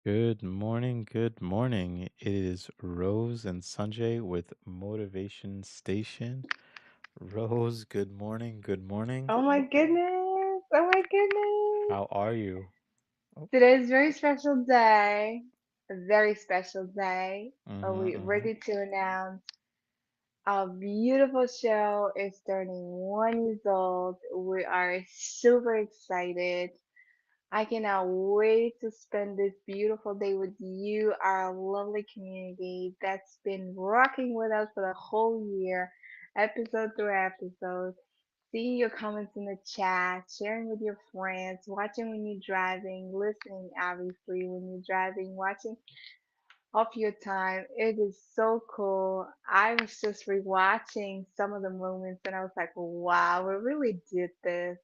Good morning, good morning. It is Rose and Sanjay with Motivation Station. Rose, good morning, good morning. Oh my goodness. Oh my goodness. How are you? Oh, Today is a very special day. A very special day. Are we mm-hmm. ready to announce our beautiful show is turning 1 years old. We are super excited. I cannot wait to spend this beautiful day with you, our lovely community that's been rocking with us for the whole year, episode through episode. Seeing your comments in the chat, sharing with your friends, watching when you're driving, listening obviously when you're driving, watching off your time. It is so cool. I was just rewatching some of the moments and I was like, wow, we really did this.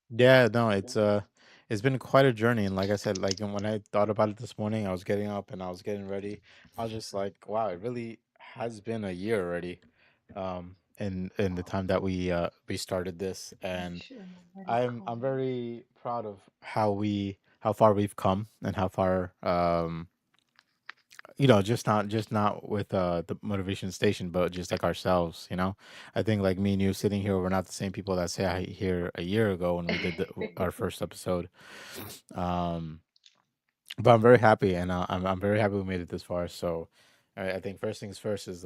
Yeah, no, it's been quite a journey, and like I said, like when I thought about it this morning, I was getting up and I was getting ready. I was just like, wow, it really has been a year already. In the time that we started this, and Sure, let it I'm cool. very proud of how far we've come and how far just not with the motivation station, but just like ourselves. I think like me and you sitting here, we're not the same people that say I here a year ago when we did our first episode. Um, but I'm very happy, and I'm very happy we made it this far. So, I think first things first is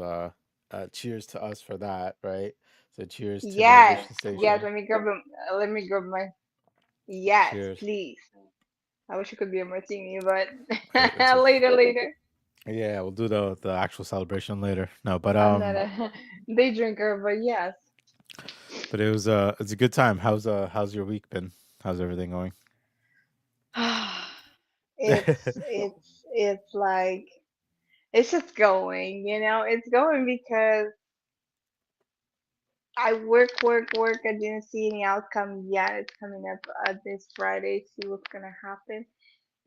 cheers to us for that, right? So cheers to Yes, motivation yes. station. Let me grab my. Yes, Cheers. please. I wish it could be a martini, but It's a later. Yeah, we'll do the actual celebration later. No, but I'm not a day drinker, but yes. it's a good time. How's your week been? How's everything going? It's like it's just going, it's going because I work. I didn't see any outcome yet. It's coming up this Friday. See what's gonna happen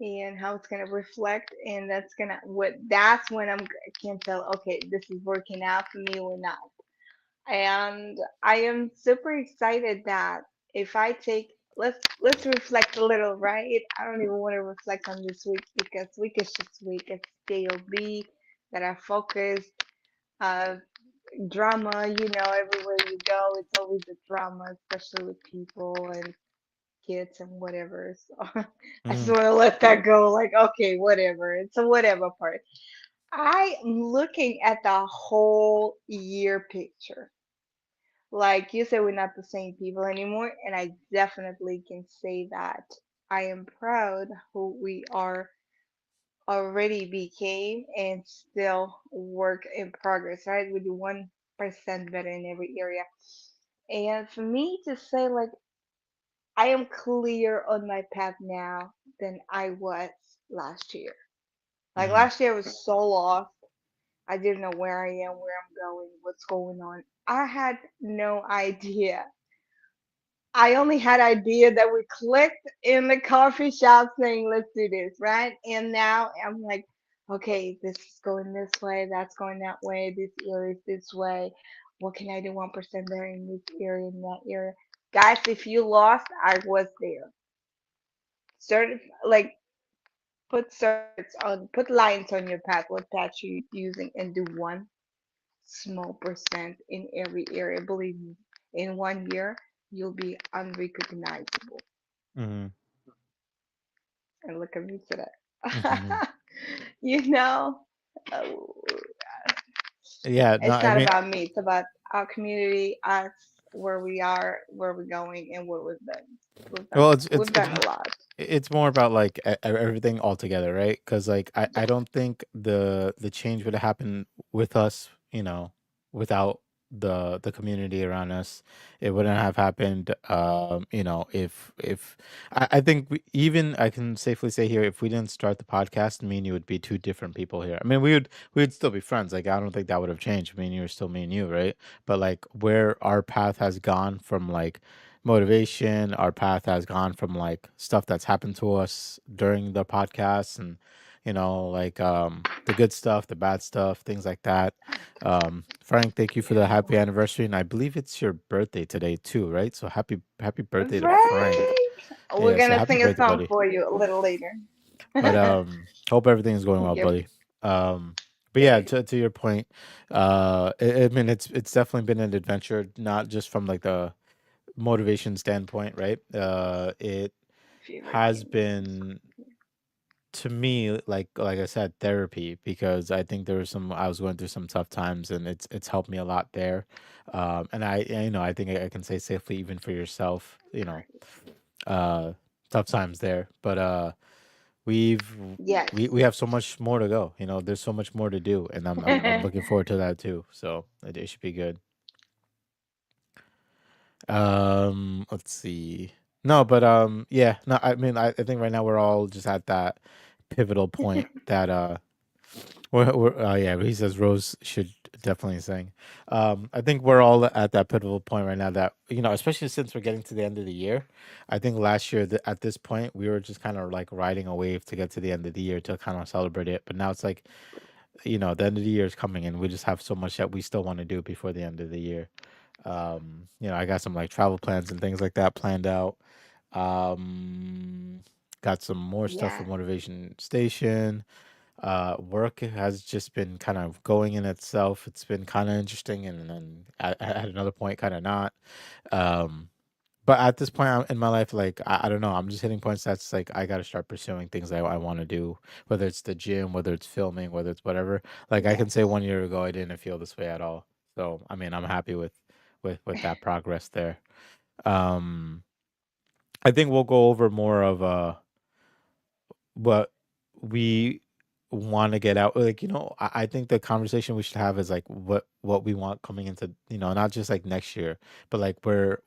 and how it's gonna reflect, and that's when I can tell. Okay, this is working out for me or not. And I am super excited that if I take let's reflect a little, right? I don't even want to reflect on this week because week is just week. It's daily that I focus. Uh, Drama, everywhere you go, it's always a drama, especially with people and kids and whatever. So I just Mm, want to let that go. Like, okay, whatever. It's a whatever part. I am looking at the whole year picture. Like you said, we're not the same people anymore, and I definitely can say that I am proud who we are already became and still work in progress, right? We do 1% better in every area. And for me to say, like, I am clear on my path now than I was last year. Like, mm-hmm, last year I was so lost. I didn't know where I am, where I'm going, what's going on. I had no idea. I only had idea that we clicked in the coffee shop saying, let's do this, right? And now I'm like, okay, this is going this way, that's going that way, this area is this way. What can I do 1% there in this area, in that area? Guys, if you lost, I was there. Certain, like, put lines on your path, what path you using, and do one small percent in every area. Believe me, in 1 year, you'll be unrecognizable. mm-hmm, And look at me today. mm-hmm. you know, uh, Yeah, no, it's I not mean, about me. It's about our community, us, where we are, where we're going, and what we've done. We've done. well, it's it's We've it's done a lot. it's more about like everything all together, right? Because like I don't think the change would have happened with us, without the community around us. It wouldn't have happened, if I think even I can safely say here, if we didn't start the podcast, me and you would be two different people here. I mean, we would still be friends. Like I don't think that would have changed. Me and you are still me and you, right? But like where our path has gone from like motivation. Our path has gone from like stuff that's happened to us during the podcast, and like the good stuff, the bad stuff, things like that. Frank, thank you for the happy Yeah. anniversary, and I believe it's your birthday today too, right? So happy birthday to Frank. Right. We're Yeah, so gonna happy sing a birthday, song buddy. for you a little later. But hope everything's going well, Yep. buddy. Um, but yeah, Good. to your point, I mean it's definitely been an adventure, not just from like the motivation standpoint, right? It Favorite has things. been to me like I said therapy because I think there was some I was going through some tough times and it's helped me a lot there. And you know I think I can say safely even for yourself, you know, Right. uh, tough times there. But we've Yes. we have so much more to go. You know, there's so much more to do, and I'm looking forward to that too. So it should be good. Let's see. No, but yeah, no, I mean, I think right now we're all just at that pivotal point that yeah, he says Rose should definitely sing. I think we're all at that pivotal point right now that you know, especially since we're getting to the end of the year. I think last year at this point we were just kind of like riding a wave to get to the end of the year to kind of celebrate it, but now it's like you know the end of the year is coming and we just have so much that we still want to do before the end of the year. You know, I got some like travel plans and things like that planned out. Um, got some more stuff for Yeah. Motivation Station. Work has just been kind of going in itself. It's been kind of interesting, and then at another point, kind of not. Um, but at this point in my life, like I don't know, I'm just hitting points that's like I got to start pursuing things I want to do, whether it's the gym, whether it's filming, whether it's whatever. Like I can say Yes. 1 year ago I didn't feel this way at all. So I mean, I'm happy with with that progress there. Um, I think we'll go over more of what we want to get out like you know I think the conversation we should have is like what we want coming into you know not just like next year but like where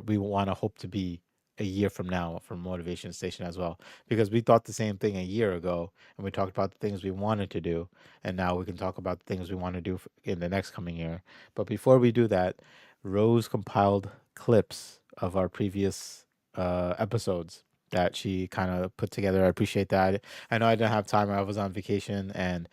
we want to hope to be a year from now from Motivation Station as well because we thought the same thing a year ago and we talked about the things we wanted to do and now we can talk about the things we want to do in the next coming year. But before we do that, Rose compiled clips of our previous episodes that she kind of put together. I appreciate that. I know I didn't have time. I was on vacation and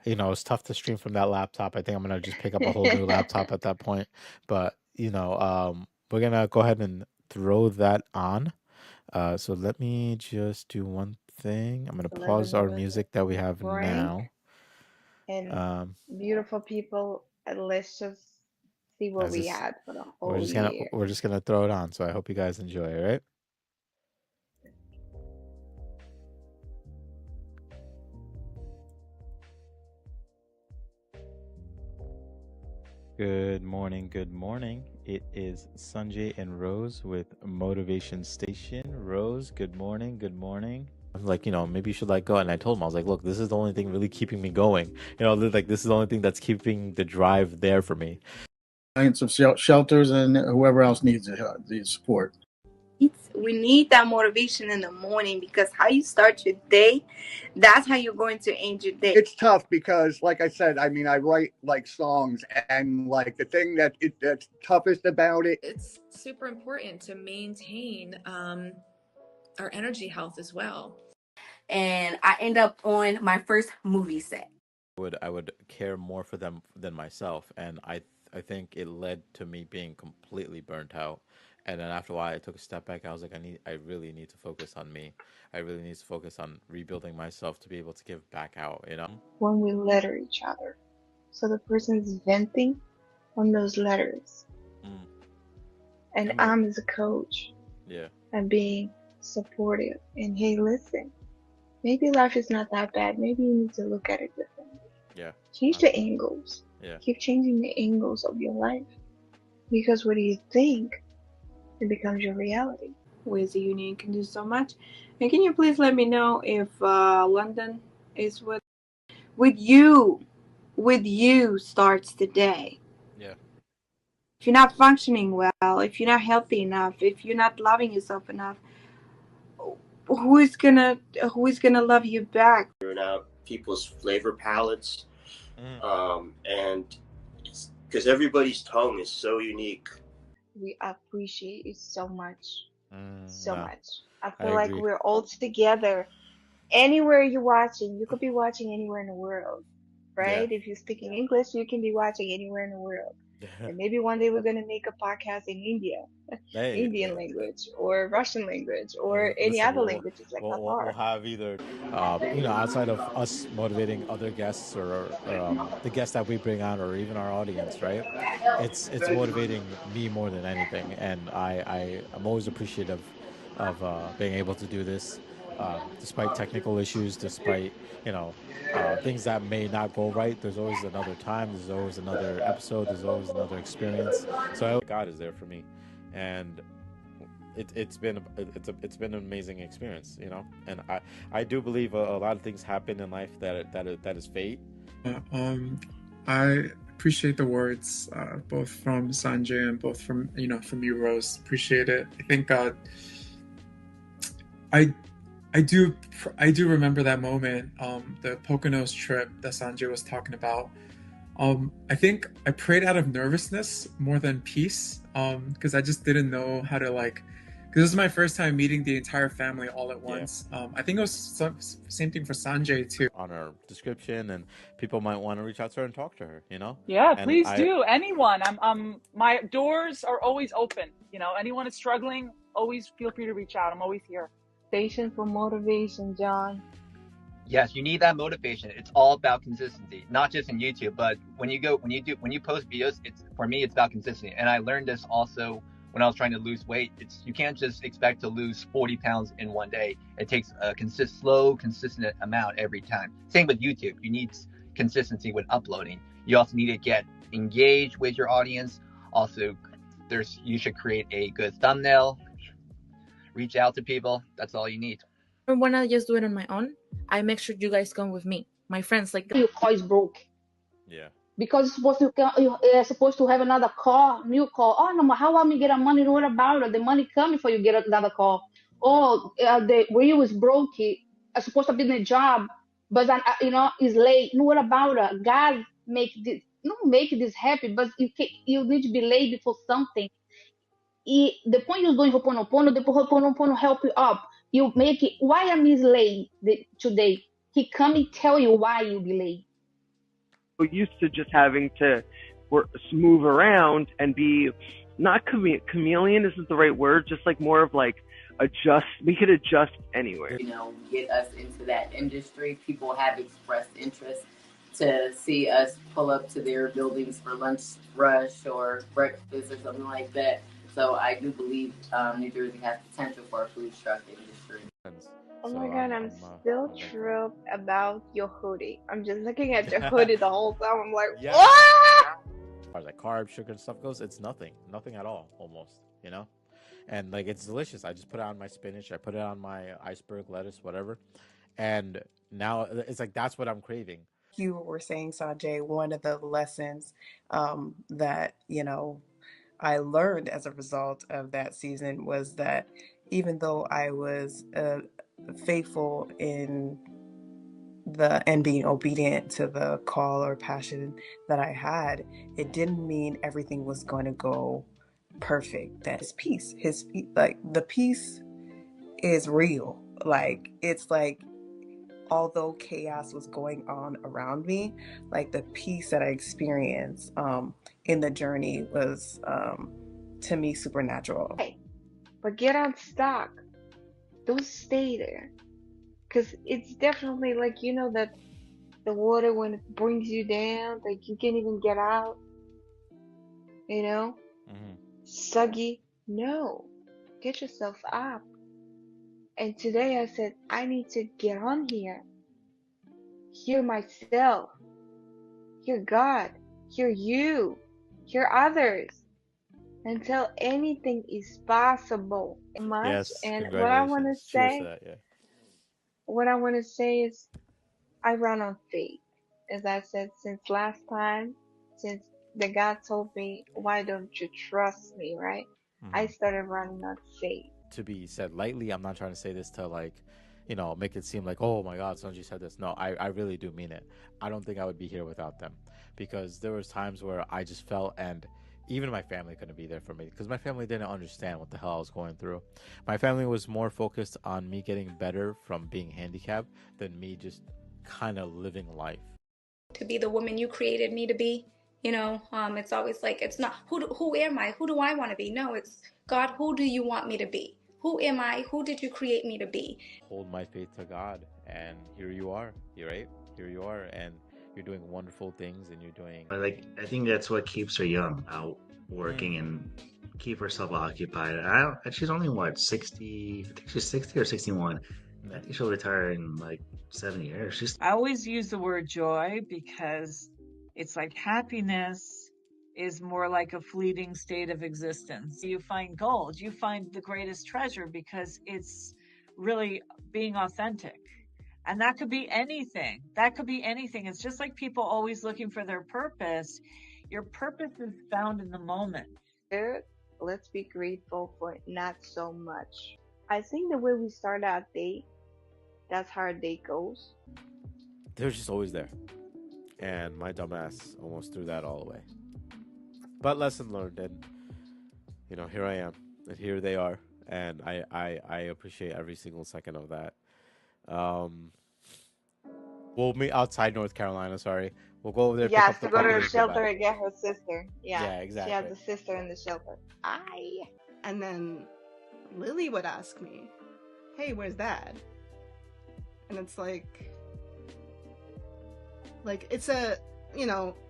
you know, it's tough to stream from that laptop. I think I'm gonna just pick up a whole new laptop at that point. But, you know, we're gonna go ahead and throw that on. So let me just do one thing. I'm gonna So let pause them our know music that we have Frank now. and Um, beautiful people. And let's just see what as we this, had for the whole year. we're just gonna throw it on. So I hope you guys enjoy. All right. Good morning. Good morning. It is Sanjay and Rose with Motivation Station. Rose, good morning. Good morning. I was like, you know, maybe you should let go. And I told him, I was like, look, this is the only thing really keeping me going. You know, like this is the only thing that's keeping the drive there for me. Of shelters and whoever else needs the support. We need that motivation in the morning because how you start your day, that's how you're going to end your day. It's tough because, like I said, I mean, I write like songs, and like the thing that's toughest about it. It's super important to maintain our energy health as well. And I end up on my first movie set. I would care more for them than myself, and I think it led to me being completely burnt out. And then after a while, I took a step back. I was like, I really need to focus on me. I really need to focus on rebuilding myself to be able to give back out. You know. When we letter each other. So the person's venting on those letters. Mm. I And mean, I'm as a coach yeah, and being supportive. And hey, listen, maybe life is not that bad. Maybe you need to look at it differently. yeah, Change the angles. yeah. Keep changing the angles of your life. Because what do you think? It becomes your reality. Ways the union can do so much. And can you please let me know if London is with you? With you starts the day. Yeah. If you're not functioning well, if you're not healthy enough, if you're not loving yourself enough, who is gonna who is gonna love you back? Out people's flavor palettes, Mm. and because everybody's tongue is so unique. We appreciate it so much. So No, much. I I feel like agree. we're all together. Anywhere you're watching, you could be watching anywhere in the world, Yeah, right? If you're speaking English, you can be watching anywhere in the world. And maybe one day we're gonna make a podcast in India, Hey, Indian language or Russian language or any listen, other languages like we'll Qatar. have either, outside of us motivating other guests or the guests that we bring on, or even our audience, right? It's motivating me more than anything, and I'm always appreciative of being able to do this, despite technical issues, despite things that may not go right. There's always another time. There's always another episode. There's always another experience. So God is there for me, and it's been an amazing experience, and I do believe a lot of things happen in life that is fate. I appreciate the words, both from Sanjay and both from from you, Rose. Appreciate it. I think I I do remember that moment, the Poconos trip that Sanjay was talking about. I think I prayed out of nervousness more than peace, because I just didn't know how to because this is my first time meeting the entire family all at once. I think it was same thing for Sanjay too. On her description, and people might want to reach out to her and talk to her. Yeah, And please do. Anyone. My doors are always open. Anyone is struggling, always feel free to reach out. I'm always here. Station for motivation, John. Yes, you need that motivation. It's all about consistency, not just in YouTube, but when you post videos, for me, it's about consistency. And I learned this also when I was trying to lose weight. You can't just expect to lose 40 pounds in one day. It takes a slow, consistent amount every time. Same with YouTube. You need consistency with uploading. You also need to get engaged with your audience. Also, you should create a good thumbnail, reach out to people. That's all you need. When I just do it on my own, I make sure you guys come with me. My friends, your car is broke. Yeah. Because you're supposed to have another car, new car. Oh no, how am I get money? What about it? The money coming for you get another car. Oh, the wheel is broke. I'm supposed to be in a job, but is late. No, what about it? God make this happy, but you need to be late for something. The point you're doing Ho'oponopono, the Ho'oponopono help you up. You make it. Why am I late today? He come and tell you why you be late. Used to just having to move around and be not chameleon isn't the right word, just more of adjust. We could adjust anywhere. Get us into that industry. People have expressed interest to see us pull up to their buildings for lunch rush or breakfast or something like that. So I do believe New Jersey has potential for a food truck industry. Oh my god, I'm still thrilled about your hoodie. I'm just looking at your hoodie the whole time. I'm like, yeah. what? As far as carb, sugar, and stuff goes, it's nothing at all, almost. And it's delicious. I just put it on my spinach. I put it on my iceberg lettuce, whatever. And now it's that's what I'm craving. You were saying, Sanjay, one of the lessons that I learned as a result of that season was that even though I was faithful in and being obedient to the call or passion that I had, it didn't mean everything was going to go perfect. That his peace, the peace is real. It's although chaos was going on around me, the peace that I experienced in the journey was to me supernatural. Hey, but get unstuck. Don't stay there. Because it's definitely that the water, when it brings you down, you can't even get out. Soggy. No. Get yourself up. And today I said, I need to get on here. Hear myself. Hear God. Hear you. Hear others. Until anything is possible. Yes, and what I want to say, what I want to say is, I run on faith. As I said, since last time, since the God told me, why don't you trust me, right? I started running on faith. To be said lightly, I'm not trying to say this to make it seem like, oh my God, Sanjay said this. No, I really do mean it. I don't think I would be here without them, because there was times where I just felt, and even my family couldn't be there for me, because my family didn't understand what the hell I was going through. My family was more focused on me getting better from being handicapped than me just kind of living life. To be the woman you created me to be, You know, it's always like, it's not who am I? Who do I want to be? No, it's God, who do you want me to be? Who am I? Who did you create me to be? Hold my faith to God, and here you are. You're right. Here you are, and you're doing wonderful things, and you're doing. I think that's what keeps her young, out working and keep herself occupied. And she's only what 60? I think she's 60 or 61. I think she'll retire in like 70 years. I always use the word joy because it's like happiness is more like a fleeting state of existence. You find gold, you find the greatest treasure because it's really being authentic. And that could be anything. That could be anything. It's just like people always looking for their purpose. Your purpose is found in the moment. Let's be grateful for not so much. I think the way we start our day, that's how our day goes. They're just always there, and my dumbass almost threw that all away. But lesson learned, and here I am, and here they are, and I appreciate every single second of that. We'll meet outside North Carolina. Sorry, we'll go over there. Yes, Pick to up go the to puppy, the and go shelter back. and get her sister. Yeah, Yeah, exactly. She has a sister in the shelter. And then Lily would ask me, "Hey, where's Dad?" And it's like it's a,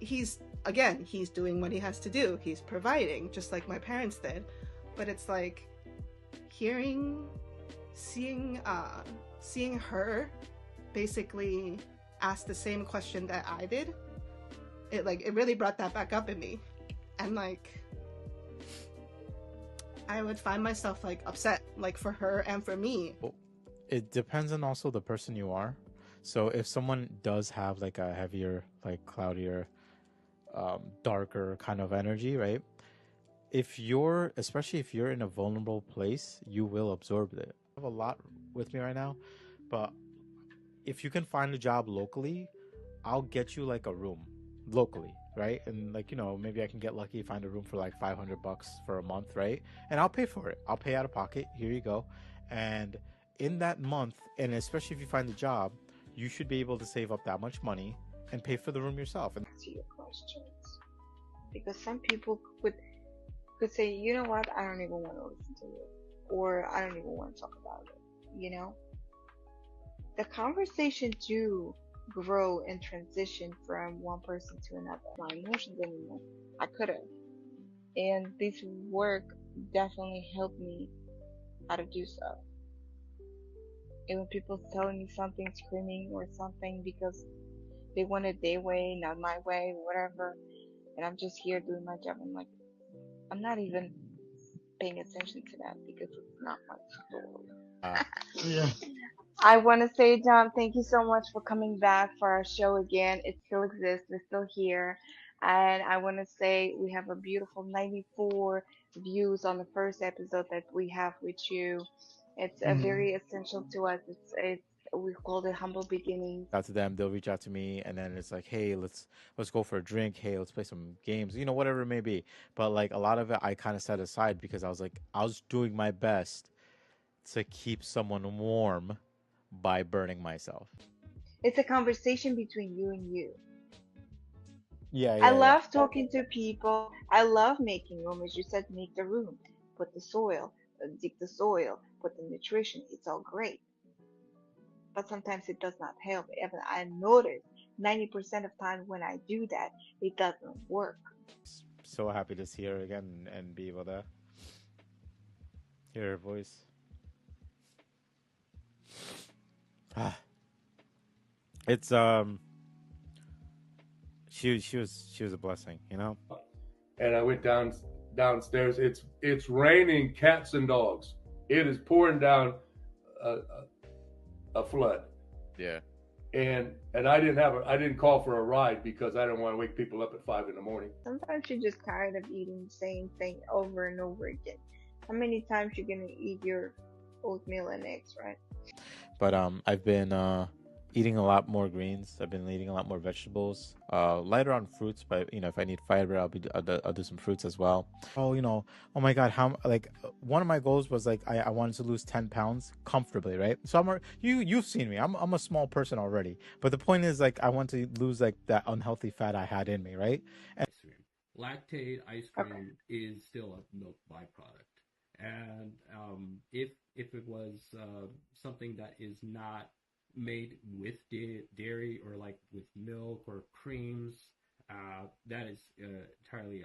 he's doing what he has to do. He's providing, just like my parents did. But it's like seeing her basically ask the same question that I did. It really brought that back up in me, and I would find myself upset for her and for me. It depends on also the person you are. So if someone does have a heavier, cloudier, darker kind of energy, right? Especially if you're in a vulnerable place, you will absorb it. I have a lot with me right now, but if you can find a job locally, I'll get you a room locally, right? And maybe I can get lucky, find a room for $500 for a month, right? And I'll pay for it. I'll pay out of pocket. Here you go. And in that month, and especially if you find a job, you should be able to save up that much money and pay for the room yourself. And to your questions, because some people could say, you know what, I don't even want to listen to you, or I don't even want to talk about it. The conversation do grow and transition from one person to another. My emotions anymore. I could have, and this work definitely helped me how to do so. And when people telling me something, screaming or something because they want it their way, not my way, whatever, and I'm just here doing my job, I'm not even paying attention to that because it's not my story. Yeah. I want to say, John, thank you so much for coming back for our show again. It still exists. We're still here. And I want to say we have a beautiful 94 views on the first episode that we have with you. It's very essential to us. We call it humble beginnings. out to them, they'll reach out to me, and then it's like, hey, let's go for a drink. Hey, let's play some games. Whatever it may be. But a lot of it, I kind of set aside because I was doing my best to keep someone warm by burning myself. It's a conversation between you and you. Yeah, I love talking to people. I love making room. As you said, make the room, put the soil, dig the soil, put the nutrition. It's all great. But sometimes it does not help. Even I notice 90% of time when I do that, it doesn't work. So happy to see her again and be able to hear her voice. It's she was a blessing, And I went downstairs. It's raining cats and dogs. It is pouring down a flood. Yeah. And I didn't call for a ride because I didn't want to wake people up at 5 a.m. Sometimes you're just tired of eating the same thing over and over again. How many times you're gonna eat your oatmeal and eggs, right? But I've been eating a lot more greens. I've been eating a lot more vegetables. Lighter on fruits, but if I need fiber, I'll do some fruits as well. Oh, oh my God, how one of my goals was I wanted to lose 10 pounds comfortably, right? So you've seen me. I'm a small person already, but the point is I want to lose that unhealthy fat I had in me, right? And lactate ice Okay. cream is still a milk byproduct. And if it was something that is not made with dairy or like with milk or creams, that is entirely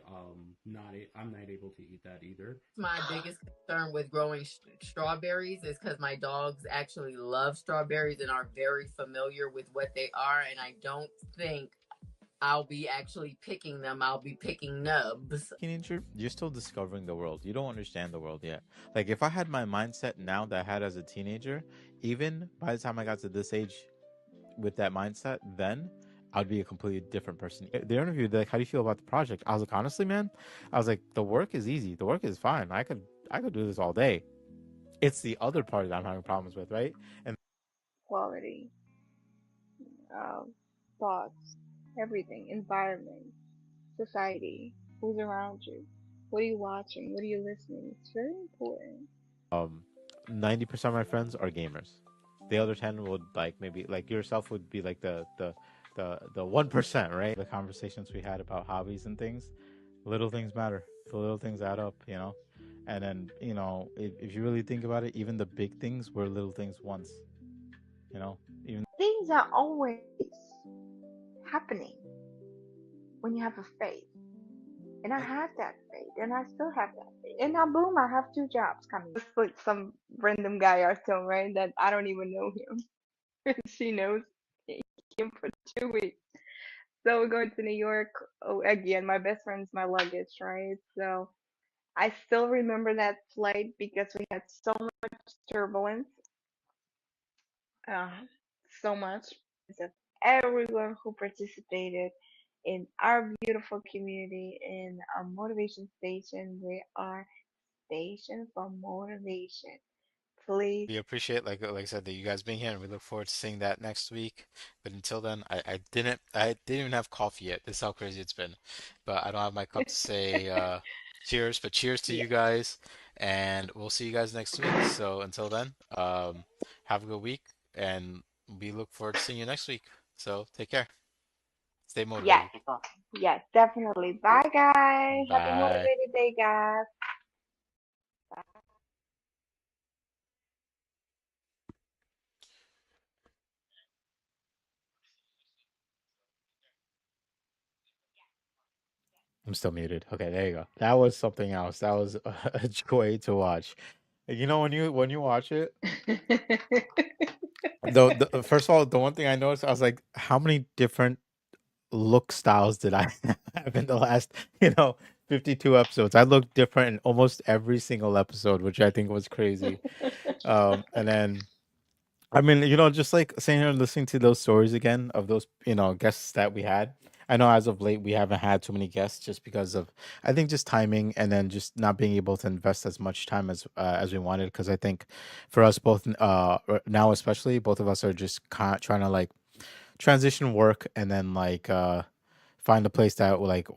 not. I'm not able to eat that either. My biggest concern with growing strawberries is because my dogs actually love strawberries and are very familiar with what they are, and I don't think I'll be actually picking them. I'll be picking nubs. Teenager, you're still discovering the world. You don't understand the world yet. Like if I had my mindset now that I had as a teenager, even by the time I got to this age with that mindset, then I'd be a completely different person. The interview, they're like, how do you feel about the project? I was like, honestly, man, I was like, the work is easy. The work is fine. I could do this all day. It's the other part that I'm having problems with, right? And Quality, um, thoughts, everything, environment, society, who's around you, what are you watching, what are you listening. It's very important. um 90% of my friends are gamers. The other 10 would like maybe like yourself would be like the 1%, right? The conversations we had about hobbies and things, little things matter. The little things add up, you know. And then, if you really think about it, even the big things were little things once, you know. Even Things are always happening when you have a faith. And I had that faith, and I still have that faith. And now, boom, I have two jobs coming. It's like some random guy or so, right? That I don't even know him. She knows him for 2 weeks. So we're going to New York. Oh, again, my best friend's my luggage, right? So I still remember that flight because we had so much turbulence, uh, so much. Of everyone who participated in our beautiful community in a motivation station. We are station for motivation. Please. we appreciate like I said that you guys being here, and we look forward to seeing that next week. But until then, I didn't even have coffee yet. This is how crazy it's been. But I don't have my cup to say cheers, but cheers to Yeah. you guys, and we'll see you guys next week. So until then, have a good week, and we look forward to seeing you next week. So take care. Stay Yes. motivated. Yes, definitely. Bye, guys. Happy Bye. motivated day, guys. I'm still muted. Okay, there you go. That was something else. That was a joy to watch. You know when you watch it, the first of all, the one thing I noticed, I was like, how many different look styles did I have in the last, 52 episodes? I looked different in almost every single episode, which I think was crazy. And then I mean, just like sitting here and listening to those stories again of those, guests that we had. I know as of late we haven't had too many guests just because of, I think, just timing, and then just not being able to invest as much time as we wanted. Because I think for us both, now especially, both of us are just trying to like transition work, and then like find a place that will like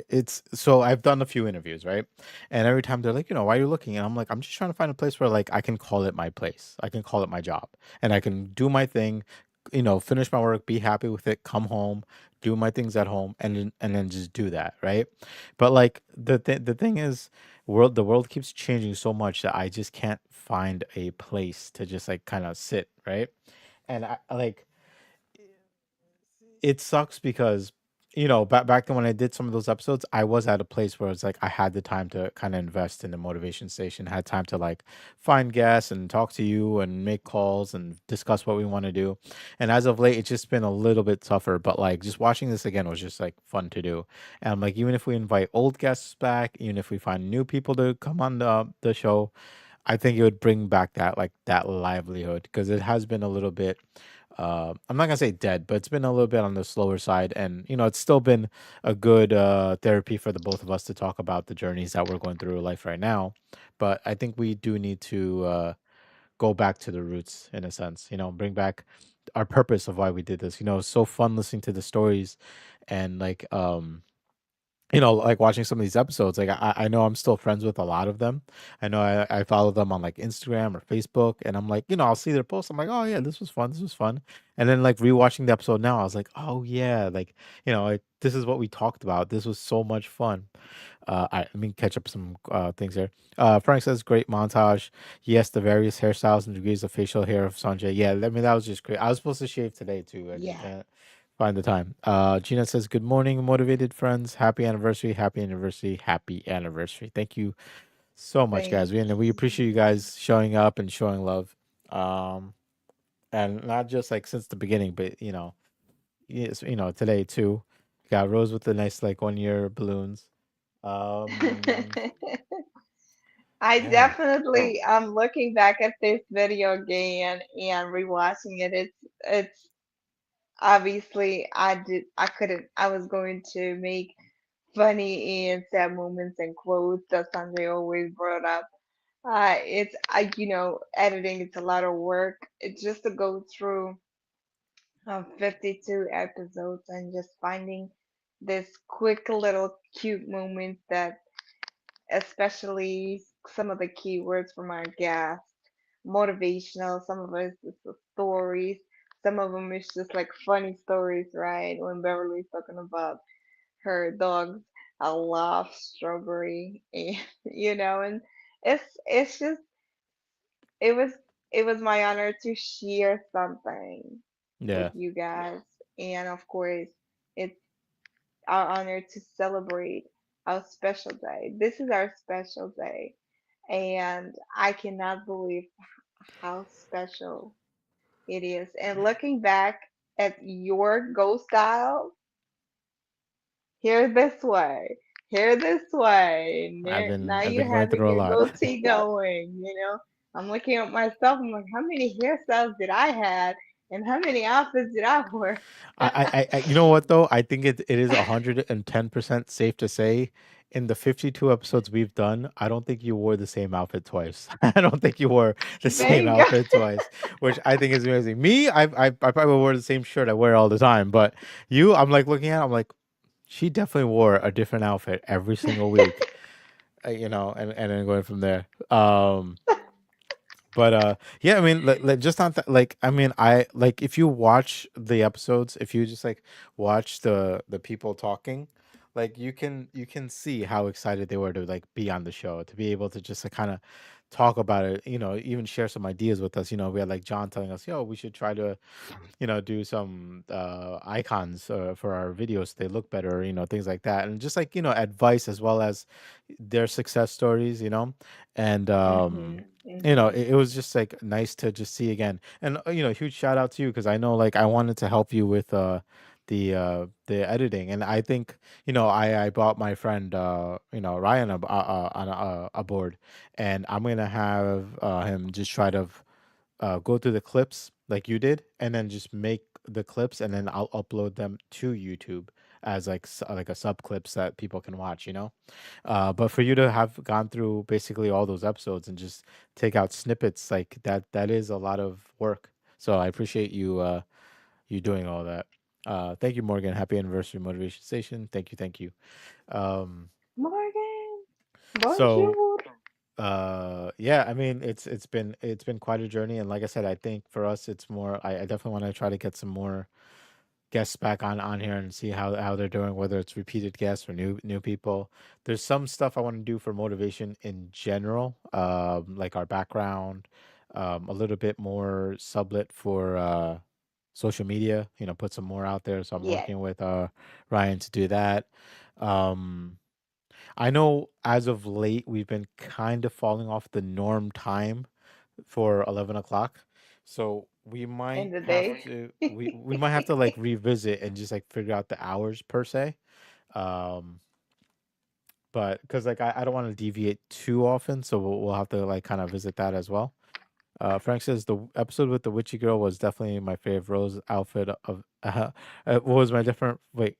it's so I've done a few interviews, right? And every time they're like, why are you looking? And I'm like, I'm just trying to find a place where like I can call it my place. I can call it my job. And I can do my thing, finish my work, be happy with it, come home, do my things at home, and then just do that, right? But like the thing is, the world keeps changing so much that I just can't find a place to just like kind of sit, right? And like it sucks because back then when I did some of those episodes, I was at a place where it's like I had the time to kind of invest in the motivation station, had time to like find guests and talk to you and make calls and discuss what we want to do. And as of late, it's just been a little bit tougher. But like just watching this again was just like fun to do. And like even if we invite old guests back, even if we find new people to come on the show, I think it would bring back that livelihood because it has been a little bit I'm not gonna say dead, but it's been a little bit on the slower side, and it's still been a good therapy for the both of us to talk about the journeys that we're going through in life right now. But I think we do need to go back to the roots in a sense, bring back our purpose of why we did this. It's so fun listening to the stories and like like watching some of these episodes, like I know I'm still friends with a lot of them. I know I follow them on like Instagram or Facebook, and I'm like, I'll see their posts. I'm like, oh yeah, this was fun. This was fun. And then like rewatching the episode now, I was like, oh yeah, like like this is what we talked about. This was so much fun. Let me catch up some things here. Frank says, great montage. Yes, the various hairstyles and degrees of facial hair of Sanjay. Yeah, I mean, that was just great. I was supposed to shave today too. I just Yeah. can't find the time. Gina says, good morning, motivated friends. Happy anniversary. Happy anniversary. Happy anniversary. Thank you so much, guys. Thank We appreciate you guys showing up and showing love. Um, and not just like since the beginning, but yes, today too. Got Rose with the nice like 1 year balloons. Um, you. I yeah, definitely I'm looking back at this video again and rewatching it. It's obviously I couldn't I was going to make funny and sad moments and quotes that Sanjay always brought up. It's I editing it's a lot of work. It's just to go through 52 episodes and just finding this quick little cute moments that especially some of the keywords from our guests, motivational, some of us is the stories, some of them is just like funny stories, right? When Beverly's talking about her dogs, I love strawberry, and and it's just it was it was my honor to share something with yeah, you guys, and of course, it's our honor to celebrate our special day. This is our special day, and I cannot believe how special it is. And looking back at your go style, here this way, here this way, and now I've you're been going having through a your lot. goatee going. I'm looking at myself. I'm like, how many hairstyles did I had, and how many outfits did I wear? You know what though? I think it is 110% safe to say, in the 52 episodes we've done, I don't think you wore the same outfit twice. I don't think you wore the There same you go. outfit twice, which I think is amazing. Me, I probably wore the same shirt I wear all the time, but you, I'm like looking at, I'm like, she definitely wore a different outfit every single week. And then going from there. But yeah, I mean, just not that. Like, I mean, I like if you watch the episodes, if you just like watch the people talking, like you can see how excited they were to like be on the show, to be able to just like kind of talk about it, even share some ideas with us. We had like John telling us, yo, we should try to do some icons for our videos so they look better, things like that, and just like advice as well as their success stories, and Mhm. Mhm. it was just like nice to just see again. And huge shout out to you, because I know like I wanted to help you with the editing, and I think I bought my friend Ryan on a board, and I'm gonna have him just try to go through the clips like you did, and then just make the clips, and then I'll upload them to YouTube as like like a sub clips that people can watch. But for you to have gone through basically all those episodes and just take out snippets like that, that is a lot of work. So I appreciate you doing all that. Thank you, Morgan. Happy anniversary, Motivation Station. Thank you. Um, Morgan, so bonjour. yeah, I mean it's been quite a journey, and like I said, I think for us it's more, I definitely want to try to get some more guests back on here and see how they're doing, whether it's repeated guests or new people. There's some stuff I want to do for motivation in general, like our background, a little bit more sublet for social media, put some more out there. So I'm Yes. working with Ryan to do that. um I know as of late we've been kind of falling off the norm time for 11 o'clock, so we In might the have day. to we might have to like revisit and just like figure out the hours per se. Um, but because like I don't want to deviate too often, so we'll have to like kind of visit that as well. Frank says the episode with the witchy girl was definitely my favorite. Rose outfit of what was my different wait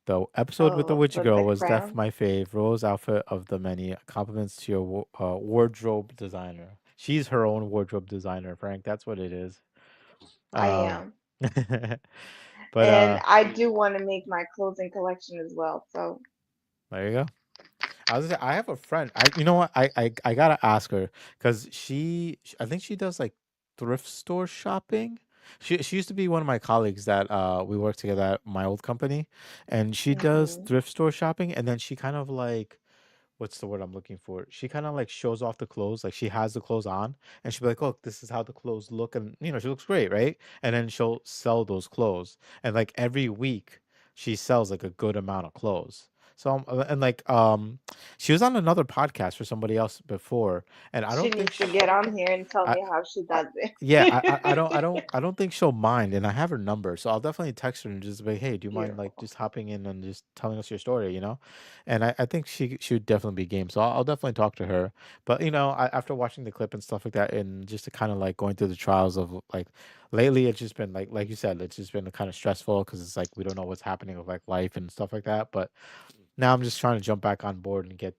the episode with the Oh, witchy with girl the was def crown. my fave. Rose outfit of the many. Compliments to your wardrobe designer. She's her own wardrobe designer, Frank. That's what it is. I Um, am. but And I do want to make my clothing collection as well. So There you go. I was gonna say, I have a friend. You know what? I gotta ask her because I think she does like thrift store shopping. She used to be one of my colleagues that we worked together at my old company, and she does Hmm. thrift store shopping. And then she kind of like, what's the word I'm looking for? She kind of like shows off the clothes, like she has the clothes on, and she'll be like, "Look, this is how the clothes look," and she looks great, right? And then she'll sell those clothes, and like every week, she sells like a good amount of clothes. So and like she was on another podcast for somebody else before, and I She don't think needs to get on here and tell I me how she does yeah, it. I don't think she'll mind, and I have her number, so I'll definitely text her and just be, hey, do you mind like Beautiful. just hopping in and just telling us your story, And I think she would definitely be game, so I'll definitely talk to her. But after watching the clip and stuff like that, and just to kind of like going through the trials of like lately, it's just been like you said, it's just been kind of stressful because it's like we don't know what's happening with like life and stuff like that. But now I'm just trying to jump back on board and get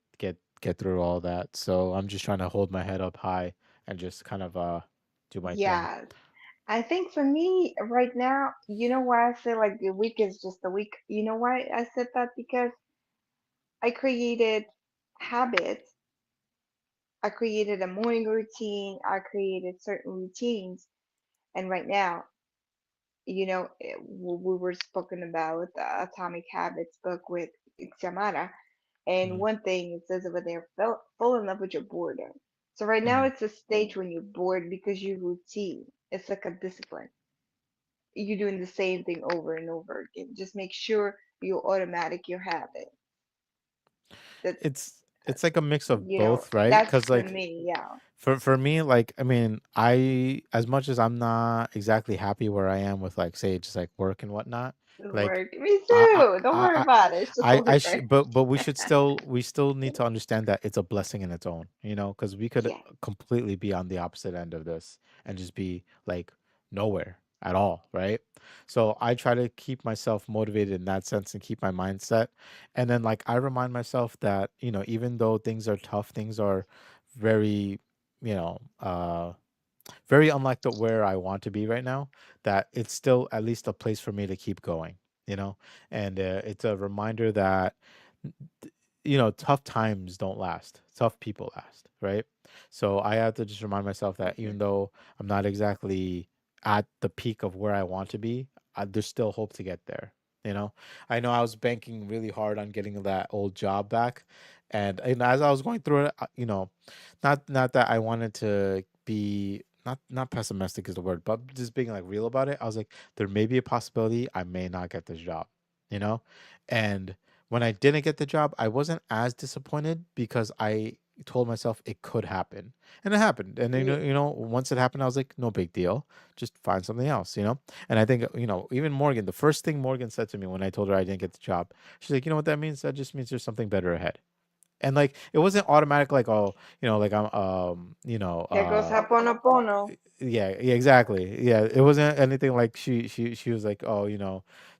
through all that. So I'm just trying to hold my head up high and just kind of do my thing. Yes. I think for me right now, you know why I say like the week is just a week? You know why I said that? Because I created habits. I created a morning routine. I created certain routines. And right now, we were spoken about the Atomic Habits book with Xiomara. And Mhm, one thing it says over there, fall in love with your boredom. So right now mhm. it's a stage when you're bored because you routine. It's like a discipline. You're doing the same thing over and over again. Just make sure you automatic your habit. That's It's like a mix of both, right? that's Because for like me. Yeah, for me, like I mean, I as much as I'm not exactly happy where I am with like say just like work and whatnot, the like work. Me too. Don't worry I about it. It's just work. but we still need to understand that it's a blessing in its own, because we could Yeah. completely be on the opposite end of this and just be like nowhere at all, right? So I try to keep myself motivated in that sense and keep my mindset. And then like I remind myself that, even though things are tough, things are very, you know, very unlike the where I want to be right now, that it's still at least a place for me to keep going, you know? And it's a reminder that, tough times don't last, tough people last, right? So I have to just remind myself that Hmm. even though I'm not exactly at the peak of where I want to be, there's still hope to get there. You know, I know I was banking really hard on getting that old job back, and as I was going through it, not that I wanted to be not pessimistic is the word, but just being like real about it. I was like, there may be a possibility I may not get this job, you know, and when I didn't get the job, I wasn't as disappointed because I told myself it could happen, and it happened. And then, Yeah. once it happened, I was like, no big deal, just find something else. And I think even Morgan, the first thing Morgan said to me when I told her I didn't get the job, she's like, you know what that means? That just means there's something better ahead. And like it wasn't automatic like, oh, like I'm There goes Haponopono. yeah, yeah, exactly. Yeah, it wasn't anything like she was like, oh,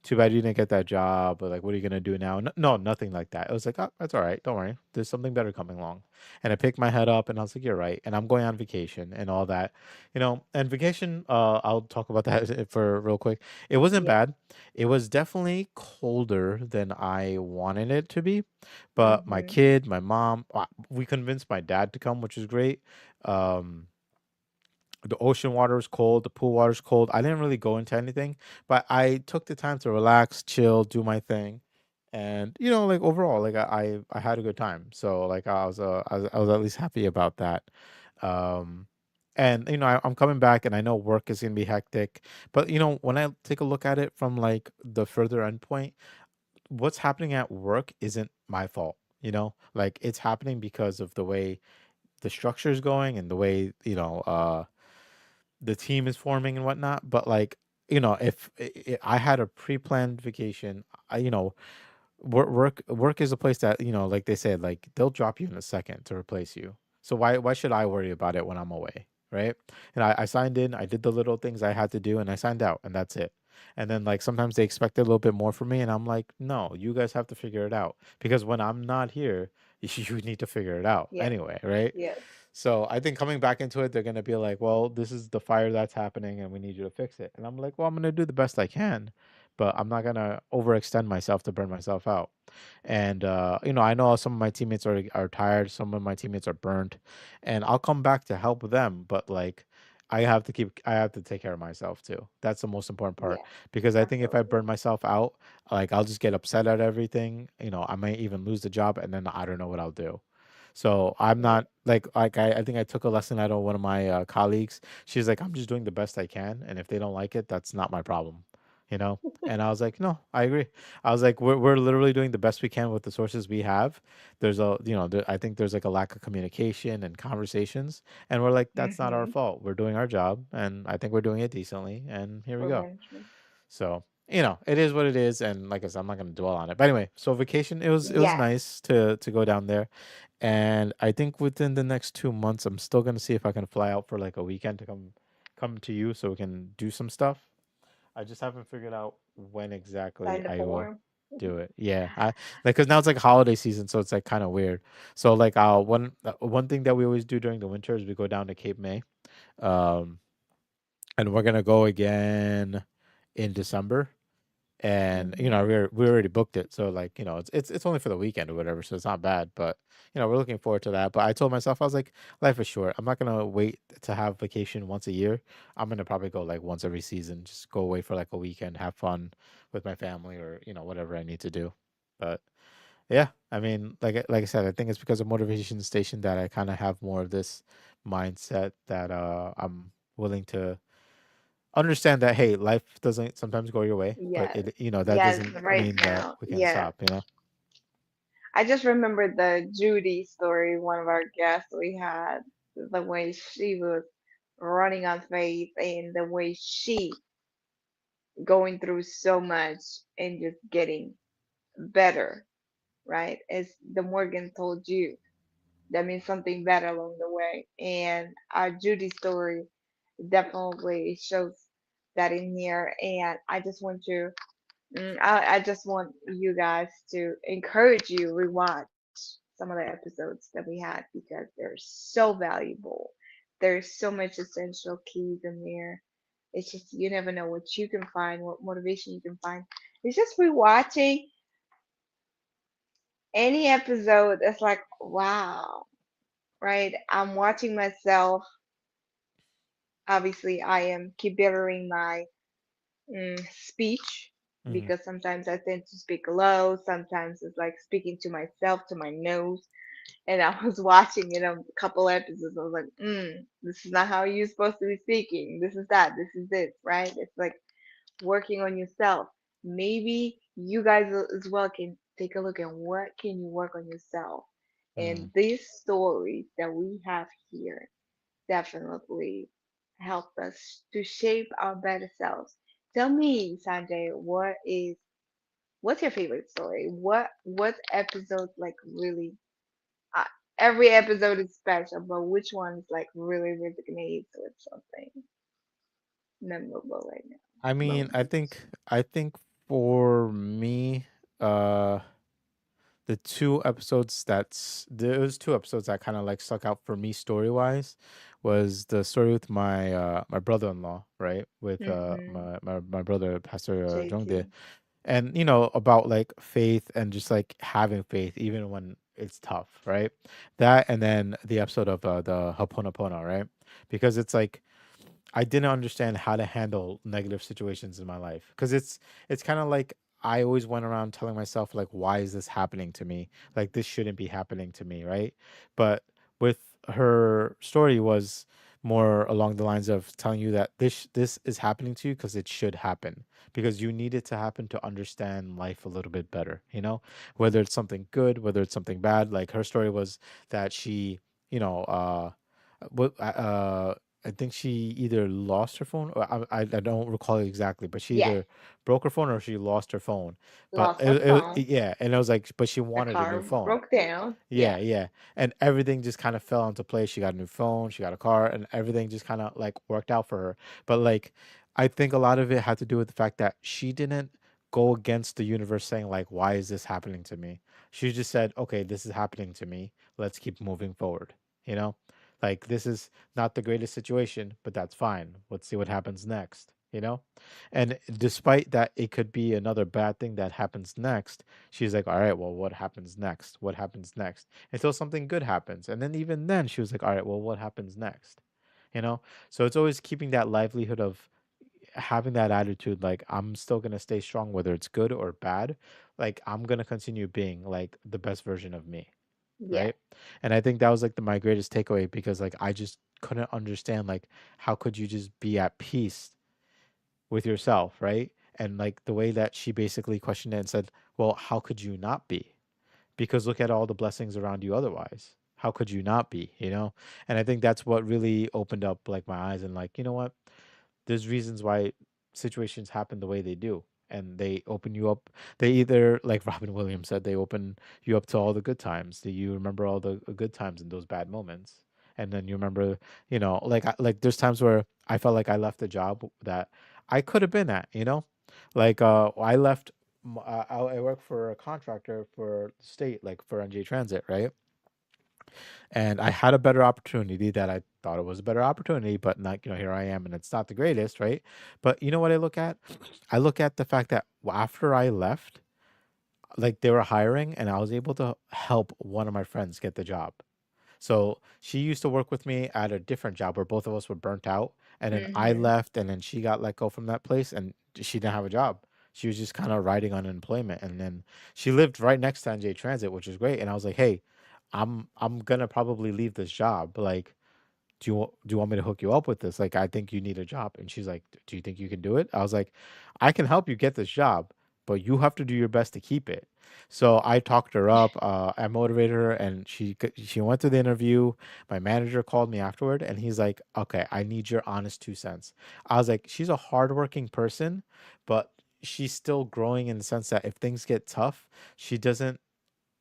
too bad you didn't get that job, or like, what are you gonna do now? No, nothing like that. It was like, oh, that's all right, don't worry, there's something better coming along. And I picked my head up and I was like, you're right, and I'm going on vacation and all that, and vacation. I'll talk about that for real quick. It wasn't Yeah. bad. It was definitely colder than I wanted it to be, but my Hmm. kid, my mom, we convinced my dad to come, which is great. Um, the ocean water is cold, the pool water is cold. I didn't really go into anything, but I took the time to relax, chill, do my thing, and like overall, like I had a good time. So like I was at least happy about that. Um, and I'm coming back, and I know work is gonna be hectic, but when I take a look at it from like the further end point, what's happening at work isn't my fault. Like it's happening because of the way the structure is going and the way the team is forming and whatnot. But like, if I had a pre-planned vacation, work is a place that like they said, like they'll drop you in a second to replace you. So why should I worry about it when I'm away, right? And I signed in, I did the little things I had to do, and I signed out, and that's it. And then like sometimes they expect a little bit more from me, and I'm like, no, you guys have to figure it out because when I'm not here, you need to figure it out Yes. anyway, right? Yes. So I think coming back into it, they're gonna be like, "Well, this is the fire that's happening, and we need you to fix it." And I'm like, "Well, I'm gonna do the best I can, but I'm not gonna overextend myself to burn myself out. And I know some of my teammates are tired, some of my teammates are burnt, and I'll come back to help them, but like I have to take care of myself too. That's the most important part, Yeah, because I think if I absolutely. burn myself out, like I'll just get upset at everything. I might even lose the job, and then I don't know what I'll do. So I'm Yeah. not I think I took a lesson out of one of my colleagues. She's like, I'm just doing the best I can, and if they don't like it, that's not my problem, you know. And I was like, no, I agree. I was like, we're literally doing the best we can with the sources we have. There's I think there's like a lack of communication and conversations, and we're like, that's not our Mm-hmm. fault. We're doing our job, and I think we're doing it decently, and here we For go. management. So, it is what it is, and like I said, I'm not gonna dwell on it. But anyway, so vacation, it was Yes. nice to go down there, and I think within the next 2 months, I'm still gonna see if I can fly out for like a weekend to come to you so we can do some stuff. I just haven't figured out when exactly Sign the I will form. do it. Yeah, I like because now it's like holiday season, so it's like kind of weird. So like one thing that we always do during the winter is we go down to Cape May, um, and we're gonna go again in December. And Mm-hmm. we already booked it, so like it's only for the weekend or whatever, so it's not bad. But we're looking forward to that. But I told myself, I was like, life is short. I'm not gonna wait to have vacation once a year. I'm gonna probably go like once every season, just go away for like a weekend, have fun with my family, or whatever I need to do. But yeah, I mean, like I said, I think it's because of Motivation Station that I kind of have more of this mindset that I'm willing to understand that, hey, life doesn't sometimes go your way, but Yes. that Yes, doesn't right mean that now. we can Yes. stop. I just remembered the Judy story, one of our guests we had, the way she was running on faith and the way she going through so much and just getting better, right? As the Morgan told you, that means something better along the way. And our Judy story definitely shows that in here. And I just want to I just want you guys to encourage you rewatch some of the episodes that we had because they're so valuable. There's so much essential keys in there. It's just you never know what you can find, what motivation you can find. It's just rewatching any episode that's like, wow, right? I'm watching myself. Obviously, I am keep bettering my speech Hmm. because sometimes I tend to speak low. Sometimes it's like speaking to myself, to my nose. And I was watching a couple episodes. I was like, this is not how you're supposed to be speaking. This is that. This is this, right? It's like working on yourself. Maybe you guys as well can take a look at what can you work on yourself. Hmm. And these stories that we have here definitely help us to shape our better selves. Tell me, Sanjay, what's your favorite story? What episode like really? Uh, every episode is special, but which one's like really resonates with something memorable right now? I mean, Moment. I think for me, uh the two episodes there was two episodes that kind of like stuck out for me story wise, was the story with my brother-in-law, right, with Mm-hmm. my brother, Pastor Jongde. JT. And about like faith and just like having faith even when it's tough, right? That, and then the episode of the Hoponopono, right? Because it's like I didn't understand how to handle negative situations in my life, because it's kind of like I always went around telling myself like, why is this happening to me? Like this shouldn't be happening to me, right? But with her story was more along the lines of telling you that this is happening to you because it should happen, because you need it to happen to understand life a little bit better, whether it's something good, whether it's something bad. Like her story was that she, you know, what I think she either lost her phone, or I don't recall exactly, but she Yes, either broke her phone or she lost her phone. But lost her phone. yeah, and it was like, but she The wanted a new car phone. broke down. Yeah, Yes. yeah. And everything just kind of fell into place. She got a new phone, she got a car, and everything just kind of like worked out for her. But like, I think a lot of it had to do with the fact that she didn't go against the universe saying, like, why is this happening to me? She just said, okay, this is happening to me. Let's keep moving forward. You know? Like, this is not the greatest situation, but that's fine. Let's see what happens next. you know? And despite that, it could be another bad thing that happens next. She's like, all right, well, what happens next? What happens next? Until something good happens. And then even then, she was like, all right, well, what happens next? You know? So it's always keeping that livelihood of having that attitude like I'm still going to stay strong whether it's good or bad. Like I'm going to continue being like the best version of me, Yeah. right? And I think that was like my greatest takeaway because like I just couldn't understand like how could you just be at peace with yourself, right? And like the way that she basically questioned it and said, "Well, how could you not be? Because look at all the blessings around you otherwise. How could you not be, you know?" And I think that's what really opened up like my eyes and like, you know what? There's reasons why situations happen the way they do, and they open you up. They either, like Robin Williams said, they open you up to all the good times. That you remember all the good times in those bad moments, and then you remember, like like there's times where I felt like I left a job that I could have been at, like I left. I work for a contractor for the state, like for NJ Transit, right? And I had a better opportunity that I thought it was a better opportunity, but not, here I am and it's not the greatest, right? But you know what I look at? I look at the fact that after I left, like they were hiring and I was able to help one of my friends get the job. So she used to work with me at a different job where both of us were burnt out. And then I Mhm. left and then she got let go from that place and she didn't have a job. She was just kind of riding on unemployment. And then she lived right next to NJ Transit, which is great. And I was like, hey, I'm gonna probably leave this job. Like, do you want me to hook you up with this? Like, I think you need a job. And she's like, do you think you can do it? I was like, I can help you get this job, but you have to do your best to keep it. So I talked her up, I motivated her, and she went to the interview. My manager called me afterward, and he's like, okay, I need your honest 2 cents. I was like, she's a hardworking person, but she's still growing in the sense that if things get tough, she doesn't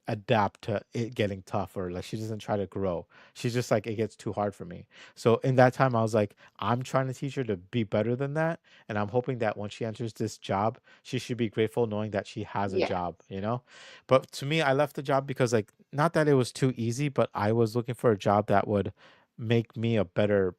adapt to it getting tougher. Like she doesn't try to grow. She's just like it gets too hard for me. So in that time I was like, I'm trying to teach her to be better than that. And I'm hoping that when she enters this job, she should be grateful knowing that she has a Yeah. job. But to me, I left the job because like not that it was too easy, but I was looking for a job that would make me a better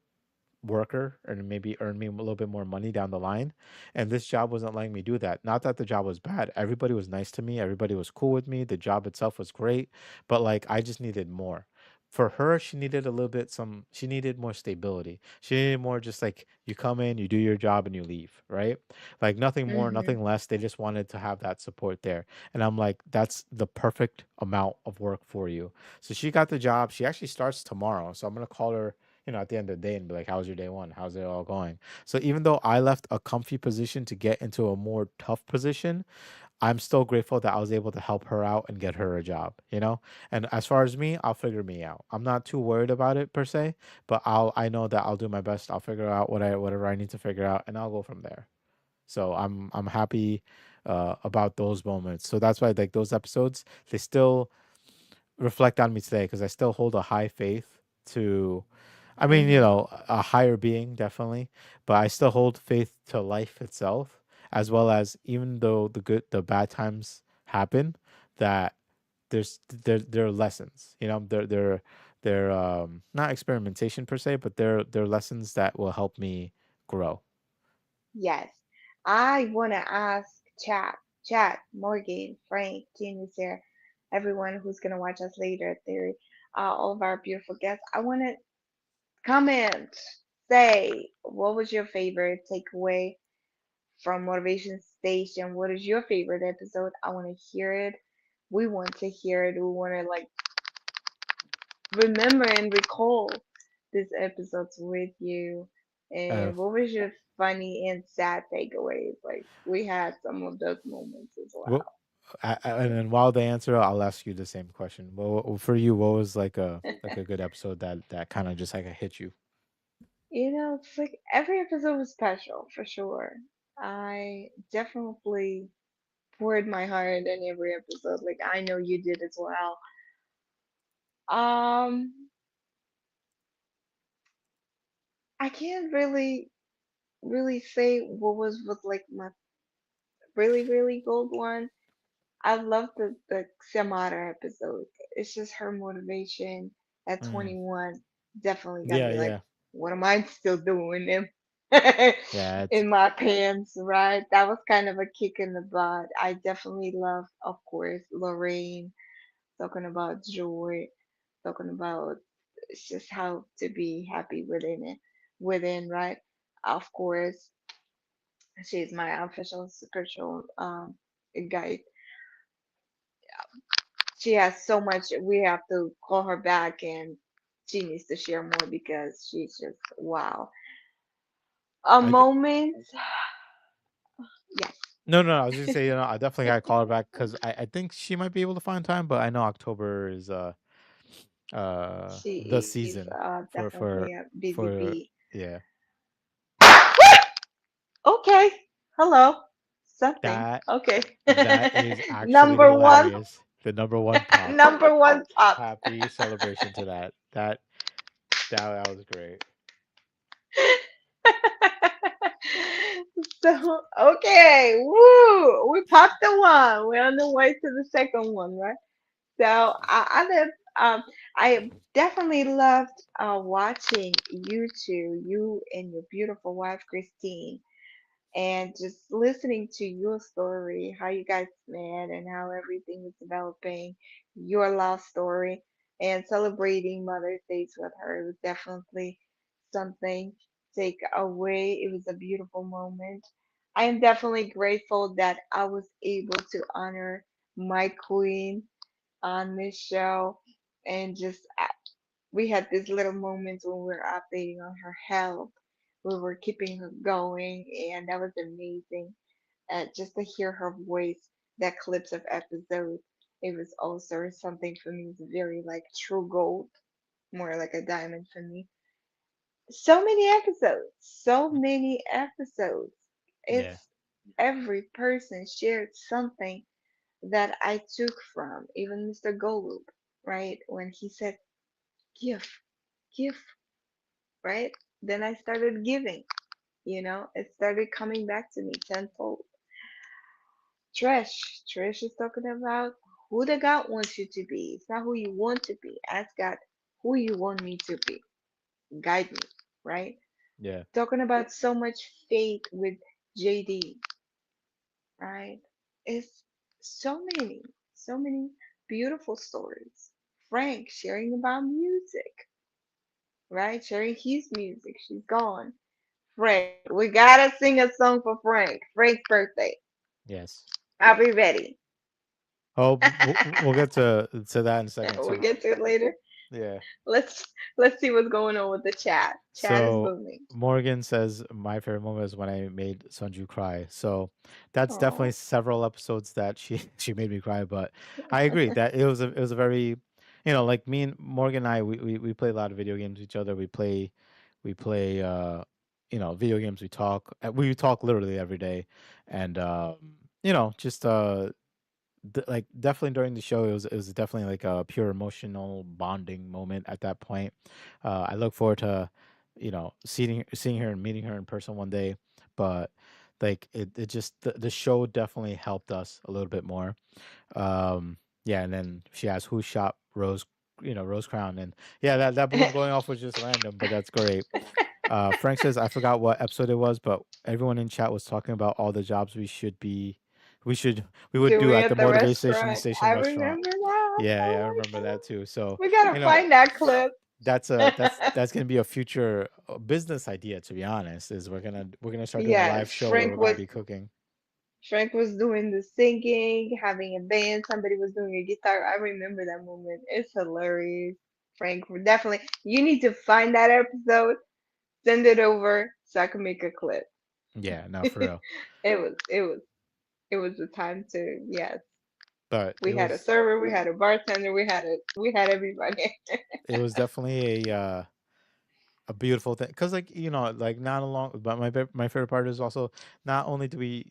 worker and maybe earn me a little bit more money down the line. And this job wasn't letting me do that. Not that the job was bad. Everybody was nice to me. Everybody was cool with me. The job itself was great, but like I just needed more. For her, she needed a little bit she needed more stability. She needed more just like you come in, you do your job and you leave, right? Like nothing more, Mhm. nothing less. They just wanted to have that support there. And I'm like, that's the perfect amount of work for you. So she got the job. She actually starts tomorrow. So I'm gonna call her at the end of the day and be like, how's your day one? How's it all going? So even though I left a comfy position to get into a more tough position, I'm still grateful that I was able to help her out and get her a job. And as far as me, I'll figure me out. I'm not too worried about it per se, but I know that I'll do my best. I'll figure out whatever I need to figure out and I'll go from there. So I'm happy about those moments. So that's why like those episodes, they still reflect on me today because I still hold a high faith to, I mean, Mhm. a higher being definitely, but I still hold faith to life itself, as well as even though the bad times happen, that there are lessons. They're not experimentation per se, but they're lessons that will help me grow. Yes. I want to ask chat, Morgan, Frank, Candy, Sarah, everyone who's going to watch us later, Theory, all of our beautiful guests. I want to comment, say, what was your favorite takeaway from Motivation Station? What is your favorite episode? I want to hear it. We want to hear it. We want to like remember and recall these episodes with you. Uh, And what was your funny and sad takeaways? Like we had some of those moments as what, well. and then while they answer, I'll ask you the same question. Well, for you, what was like a good episode that kind of just like hit you? It's like every episode was special for sure. I definitely poured my heart in every episode. Like I know you did as well. Um, I can't really say what was like my really gold one. I love the Xiomara episode. It's just her motivation at Mm. 21 definitely got Yeah, me like, yeah. what am I still doing? Yeah, it's in my pants, right? That was kind of a kick in the butt. I definitely love, of course, Lorraine talking about joy, talking about it's just how to be happy within it, within, right? Of course, she's my official spiritual guide. She has so much. We have to call her back, and she needs to share more because she's just wow. A I g- moment, yes, no, no, no, I was just saying, I definitely gotta call her back because I think she might be able to find time, but I know October is the she is season for definitely a busy for bee. yeah. Okay, hello, something. That Okay, that is actually number one, hilarious. The number one pop. number one top. Happy celebration to that. That was great. So okay, woo, we popped the one. We're on the way to the second one, right? So I definitely loved watching you two, you and your beautiful wife Christine, and just listening to your story, how you guys met and how everything is developing, your love story, and celebrating Mother's Day with her. It was definitely something to take away. It was a beautiful moment. I am definitely grateful that I was able to honor my queen on this show and just we had these little moments when we were updating on her health. We were keeping her going, and that was amazing. Just to hear her voice, that clips of episodes, it was also something for me. It's very like true gold, more like a diamond for me. So many episodes, so many episodes. Yeah. It's every person shared something that I took from, even Mr. Golub, right? When he said, give, give, right? Then I started giving, it started coming back to me tenfold. Trish is talking about who the God wants you to be. It's not who you want to be. Ask God who you want me to be. Guide me, right? Yeah. Talking about so much faith with JD, right? It's so many beautiful stories. Frank sharing about music, right? Sharing his music. She's gone. Frank, we gotta sing a song for Frank. Frank's birthday. Yes. I'll be ready. Oh, we'll get to that in a second We'll too. get to it later. Yeah. Let's let's see what's going on with the chat. Chat is So booming. Morgan says my favorite moment is when I made Sunju cry. So that's definitely Oh. several episodes that she she made me cry. But I agree that it was a very, like me and Morgan and I we play a lot of video games with each other. We play video games. We talk literally every day, and just like definitely during the show it was definitely like a pure emotional bonding moment at that point. I look forward to seeing her and meeting her in person one day, but like it just the show definitely helped us a little bit more. Yeah, and then she asked who shot Rose Crown, and yeah, that balloon going off was just random, but that's great. Frank says I forgot what episode it was, but everyone in chat was talking about all the jobs we should we would do Doing at the at the motivation restaurant. station I restaurant. remember that. Yeah, yeah, I Oh remember my that too. So god. We gotta you know, find that clip. that's gonna be a future business idea. To be honest, is we're gonna start doing a live Yes, show where we're gonna be cooking. Frank was doing the singing, having a band, somebody was doing a guitar. I remember that moment. It's hilarious. Frank, definitely you need to find that episode, send it over so I can make a clip. Yeah, no, for it real. was it was it was the time to yes. But We had a server, we had a bartender, we had everybody. it was definitely a beautiful thing because like like not along but my favorite part is also not only do we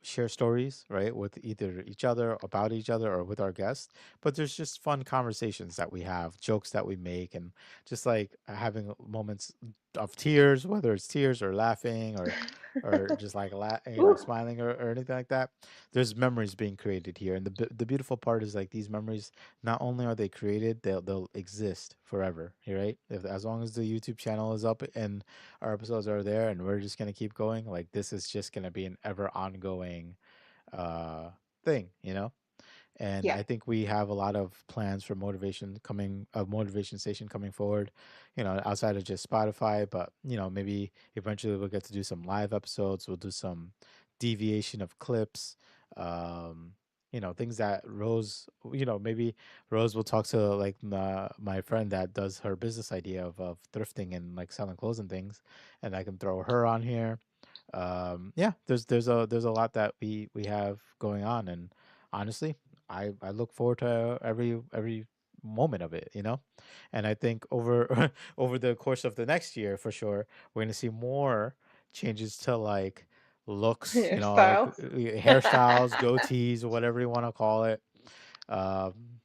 share stories right with either each other about each other or with our guests, but there's just fun conversations that we have, jokes that we make, and just like having moments of tears, whether it's tears or laughing or or just like Ooh. smiling or anything like that. There's memories being created here, and the beautiful part is like these memories. Not only are they created, they'll exist forever. Right? If as long as the YouTube channel is up and our episodes are there, and we're just gonna keep going, like this is just gonna be an ever ongoing uh thing. And Yeah. I think we have a lot of plans for motivation station coming forward, outside of just Spotify, but maybe eventually we'll get to do some live episodes. We'll do some deviation of clips, um, things that maybe Rose will talk to like my friend that does her business idea of thrifting and like selling clothes and things, and I can throw her on here. Yeah, there's a lot that we have going on, and honestly, I look forward to every moment of it, and I think over over the course of the next year for sure, we're gonna see more changes to like looks, like Hairstyles. hairstyles, goatees, or whatever you want to call it. Um,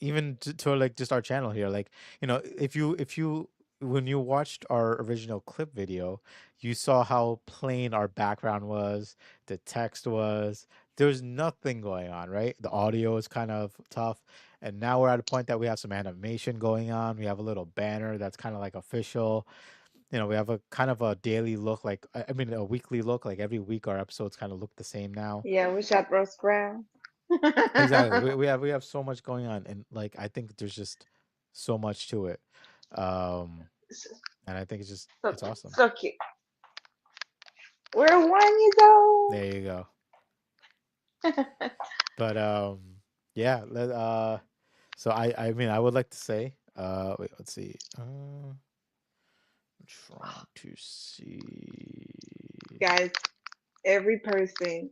even to like just our channel here, like if you when you watched our original clip video, you saw how plain our background was, the text was, there was nothing going on, right? The audio is kind of tough, and now we're at a point that we have some animation going on. We have a little banner that's kind of like official. We have a kind of a daily look, like I mean a weekly look, like every week our episodes kind of look the same now. Yeah, we shot Rose Brown. Exactly. We have so much going on, and like I think there's just so much to it. Um and I think So it's cute. awesome. So cute. We're 1 year old. There you go. But yeah, so I mean I would like to say wait, let's see. I'm trying to see. Guys, every person,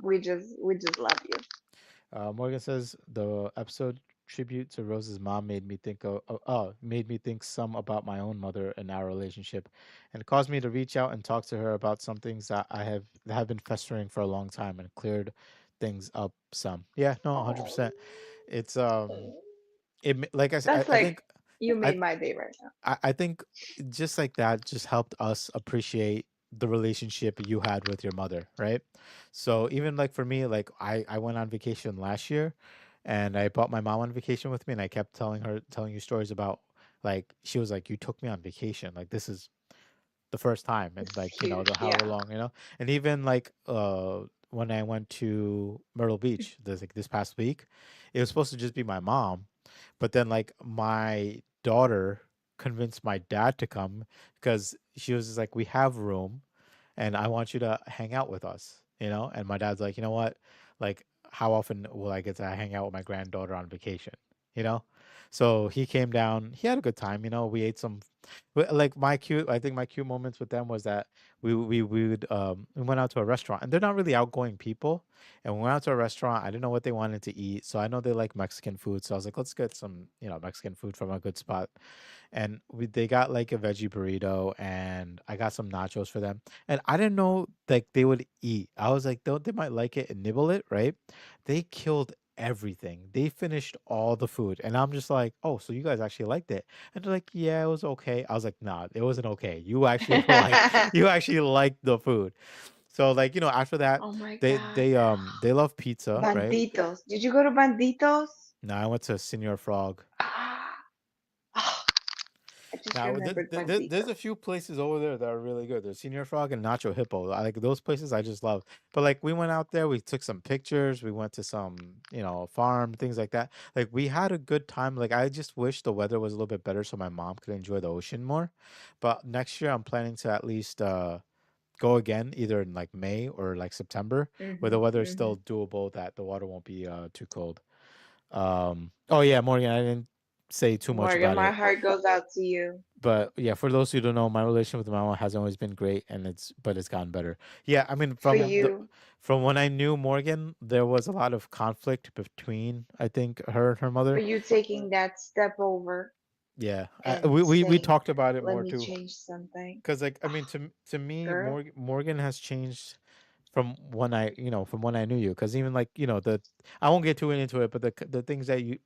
we just love you. Morgan says the episode tribute to Rose's mom made me think some about my own mother and our relationship, and caused me to reach out and talk to her about some things that have been festering for a long time and cleared things up some. Yeah, no, 100%. It's like I said, That's I like think you I made my day right now. I think just like that just helped us appreciate the relationship you had with your mother, right? So even like for me, like I went on vacation last year, and I brought my mom on vacation with me, and I kept telling you stories about, like, she was like, you took me on vacation, like this is the first time and It's like huge. the however Yeah. long, and even like when I went to Myrtle Beach this past week, it was supposed to just be my mom, but then like my daughter convinced my dad to come because she was just like, we have room and I want you to hang out with us, and my dad's like, you know what, like, how often will I get to hang out with my granddaughter on vacation, you know so he came down, he had a good time, we ate some. Like I think my cute moments with them was that we went out to a restaurant, and they're not really outgoing people, and we went out to a restaurant. I didn't know what they wanted to eat, so I know they like Mexican food, so I was like, let's get some Mexican food from a good spot. And they got like a veggie burrito, and I got some nachos for them. And I didn't know like they would eat. I was like, they might like it and nibble it, right? They killed everything. They finished all the food, and I'm just like, oh, so you guys actually liked it? And they're like, yeah, it was okay. I was like, nah, it wasn't okay. You actually you actually liked the food. So like after that, Oh my they God. they um they love pizza, right? Banditos. Did you go to Banditos? No, I went to Senior Frog. Ah, oh, I just Now, remembered there's a Banditos. few places over there that are really good. There's Senior Frog and Nacho Hippo. I like those places. I just love. But like, we went out there, we took some pictures, we went to some, farm, things like that. Like, we had a good time. Like, I just wish the weather was a little bit better so my mom could enjoy the ocean more. But next year, I'm planning to at least go again, either in like May or like September, where the Mhm. weather is still Mhm. doable, that the water won't be too cold. Oh yeah, Morgan, I didn't say too much Morgan, about my it. heart goes out to you. But yeah, for those who don't know, my relationship with my mom hasn't always been great, and it's gotten better. Yeah, I mean, For you. from when I knew Morgan, there was a lot of conflict between, I think, her and her For mother. you taking that step over Yeah, and we saying, talked about it let more me too, change something. because like I mean, to me, Girl. Morgan has changed from when from when I knew you, because even like the I won't get too into it, but the things that you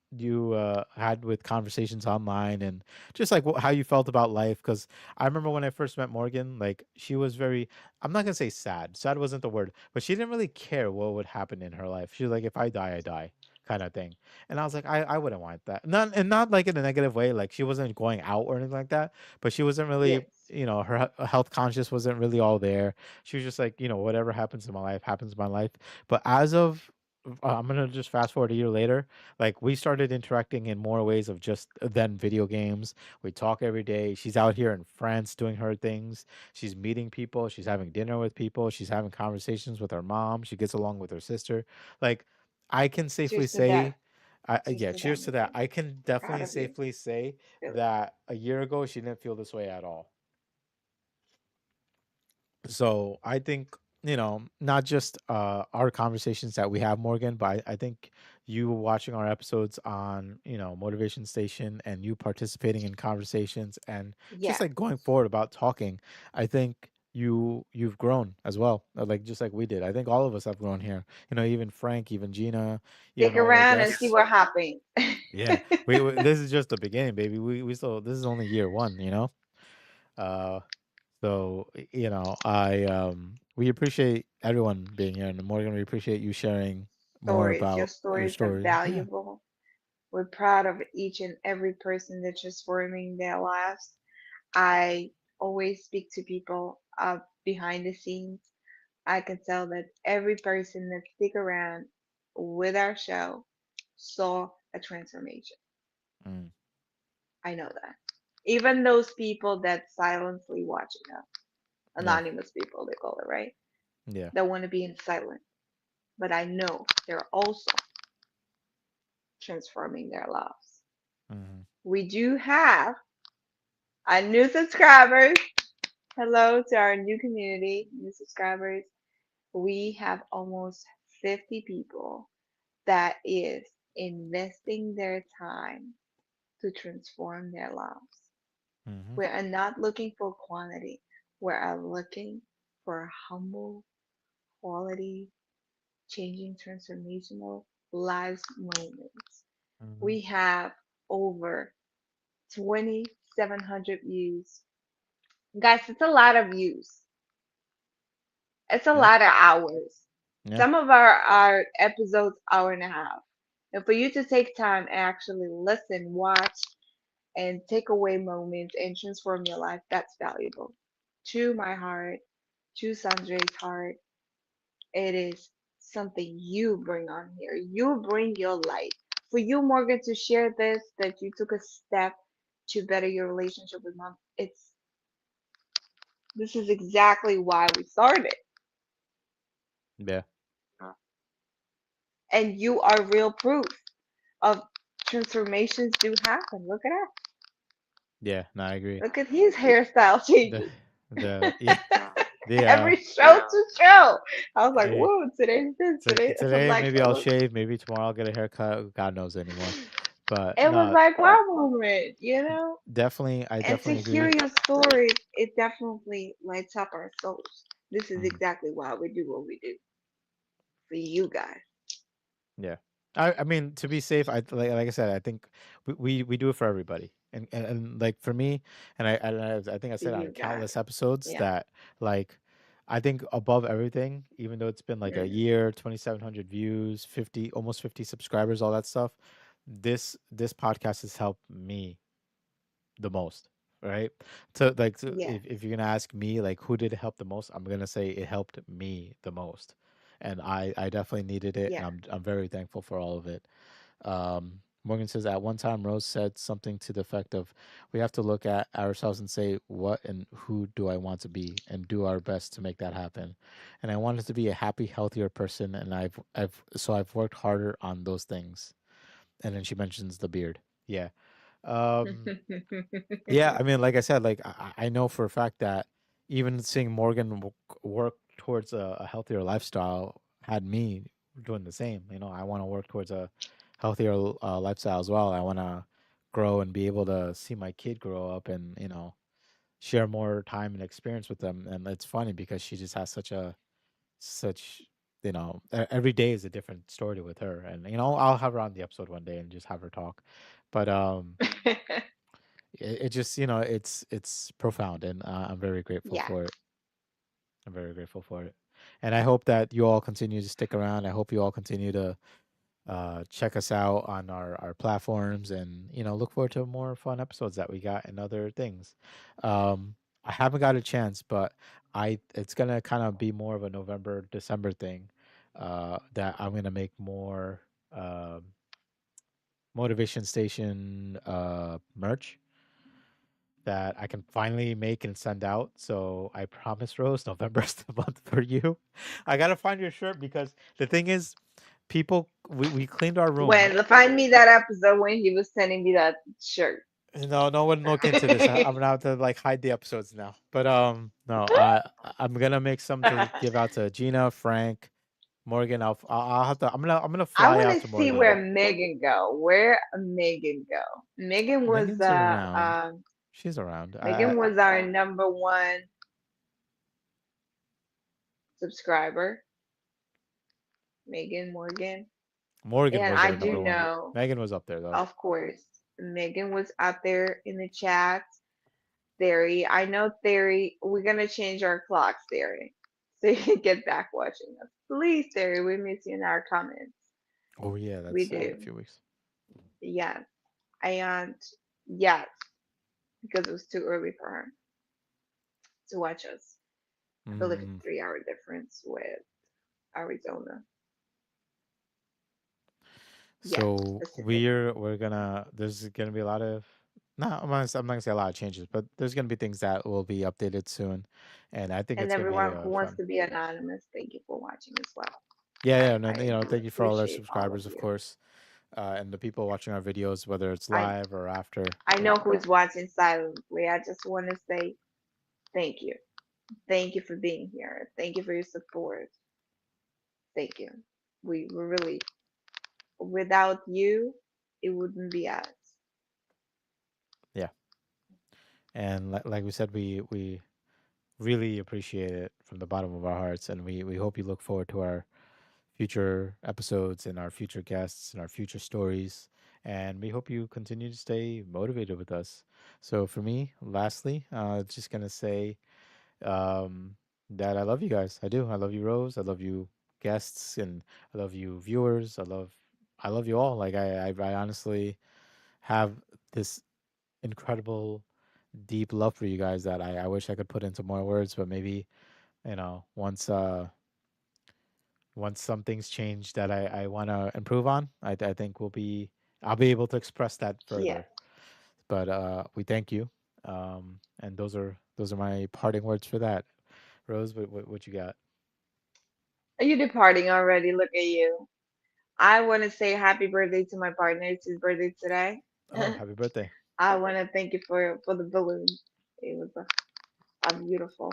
had with conversations online and just like how you felt about life. Because I remember when I first met Morgan, like she was very, I'm not gonna say sad. Sad wasn't the word, but she didn't really care what would happen in her life. She was like, if I die, I die, kind of thing. And I was like, I wouldn't want that. Not like in a negative way. Like she wasn't going out or anything like that, but she wasn't really, Yes. her health conscious wasn't really all there. She was just like, whatever happens in my life happens in my life. But as of I'm gonna just fast forward a year later. Like we started interacting in more ways of just than video games. We talk every day. She's out here in France doing her things. She's meeting people. She's having dinner with people. She's having conversations with her mom. She gets along with her sister. Like I can safely Cheers to that. say, Cheers yeah, to that, cheers to that. Morgan. I can Proud definitely of you. safely say Really. that a year ago she didn't feel this way at all. So I think not just our conversations that we have, Morgan, but I think you watching our episodes on Motivation Station and you participating in conversations and just Yeah. like going forward about talking, I think you've grown as well, like just like we did. I think all of us have grown here, even Frank, even Gina, even Stick all our around and see guests. what happens. Yeah, we this is just the beginning, baby. We still, this is only year one, uh so, I we appreciate everyone being here, and Morgan, we appreciate you sharing more Stories. Your about your stories are story. Yeah. valuable. We're proud of each and every person that's transforming their lives. I always speak to people behind the scenes. I can tell that every person that stick around with our show saw a transformation. Mm, I know that. Even those people that silently watching us, yeah. anonymous people they call it, right? Yeah. That want to be in silence. But I know they're also transforming their lives. Hmm. We do have our new subscribers. Hello to our new community, new subscribers. We have almost 50 people that is investing their time to transform their lives. Hmm. We are not looking for quantity. We are looking for humble quality, changing transformational lives moments. Hmm. We have over 2,700 views. Guys, it's a lot of views. It's a Yeah. lot of hours. Yeah. Some of our episodes hour and a half. And for you to take time and actually listen, watch, and take away moments and transform your life, that's valuable. To my heart, to Sandra's heart, it is something you bring on here. You bring your light. For you, Morgan, to share this, that you took a step to better your relationship with mom, this is exactly why we started. Yeah. And you are real proof of transformations do happen. Look at that. Yeah. No, I agree. Look at his hairstyle The changes. yeah the Every show to show. I was like, hey, whoa, today's this, today it's a today black maybe I'll look. shave, maybe tomorrow I'll get a haircut. God knows anymore. But It was no, like wow moment, you know? definitely, I And to definitely hear agree. your story, it definitely lights up our souls. This is Mm-hmm. exactly why we do what we do for you guys, Yeah. I mean, to be safe, like I said, I think we do it for everybody. And like for me, I think I for said on you guys. countless episodes Yeah. that like I think above everything, even though it's been like a Mm. year, 2,700 views, 50 almost 50 subscribers, all that stuff, this podcast has helped me the most, right? So like Yes. if you're gonna ask me like who did it help the most, I'm gonna say it helped me the most, and I definitely needed it, and Yeah. I'm very thankful for all of it. Morgan says at one time Rose said something to the effect of, "We have to look at ourselves and say what and who do I want to be, and do our best to make that happen." And I wanted to be a happy, healthier person, and I've worked harder on those things. And then she mentions the beard. Yeah. Um, yeah, I mean, like I said, like I know for a fact that even seeing Morgan work towards a healthier lifestyle had me doing the same. I want to work towards a healthier lifestyle as well. I want to grow and be able to see my kid grow up and share more time and experience with them. And it's funny because she just has such, every day is a different story with her, and I'll have her on the episode one day and just have her talk. But it just, it's profound, and I'm very grateful Yeah. for it. I'm very grateful for it. And I hope that you all continue to stick around. I hope you all continue to check us out on our platforms, and look forward to more fun episodes that we got and other things. I haven't got a chance, but I it's gonna kind of be more of a November December thing, that I'm gonna make more motivation station merch that I can finally make and send out. So I promise, Rose, November's the month for you. I gotta find your shirt, because the thing is, people, we cleaned our room. When find me that episode when he was sending me that shirt. No, no one look into this. I'm gonna have to like hide the episodes now. But no, I'm gonna make some to give out to Gina, Frank, Morgan. I'll have to. I'm gonna I fly want out to to see where Morgan. Megan go. Where Megan go? Megan was Megan's around. She's around. Megan was our number one subscriber. Megan Morgan. Morgan And was I our do number one. know, Megan was up there though. of course, Megan was out there in the chat. Theory. I know Theory. We're gonna change our clocks, Theory. So you can get back watching us. Please, Theory, we miss you in our comments. Oh yeah, We that's a do. few weeks. Yes. And yes, because it was too early for her to watch us. I believe it's Mm. 3 hour difference with Arizona. Yes, So Pacific. we're gonna there's gonna be a lot of, no, I'm not gonna say a lot of changes, but there's gonna be things that will be updated soon, and I think And it's gonna be everyone who wants fun. to be anonymous, thank you for watching as well. Yeah, yeah, I and do thank you for all our appreciate all of subscribers, of you. course, and the people watching our videos, whether it's I live or after. I know who's watching silently. I just want to say thank you. Thank you for being here. Thank you for your support. Thank you. We really, without you, it wouldn't be us. Yeah, and like we said, we really appreciate it from the bottom of our hearts, and we hope you look forward to our future episodes and our future guests and our future stories. And we hope you continue to stay motivated with us. So, for me, lastly, just going to say that I love you guys. I do. I love you, Rose. I love you, guests, and I love you, viewers. I love you all. Like, I honestly have this incredible, deep love for you guys that I wish I could put into more words, but maybe, once some things change that I want to improve on, I think I'll be able to express that Yes. further. But we thank you, and those are my parting words for that. Rose, what you got? Are you departing already? Look at you. I want to say happy birthday to my partner. It's his birthday today. Oh, happy birthday! I want to thank you for the balloon. It was a beautiful.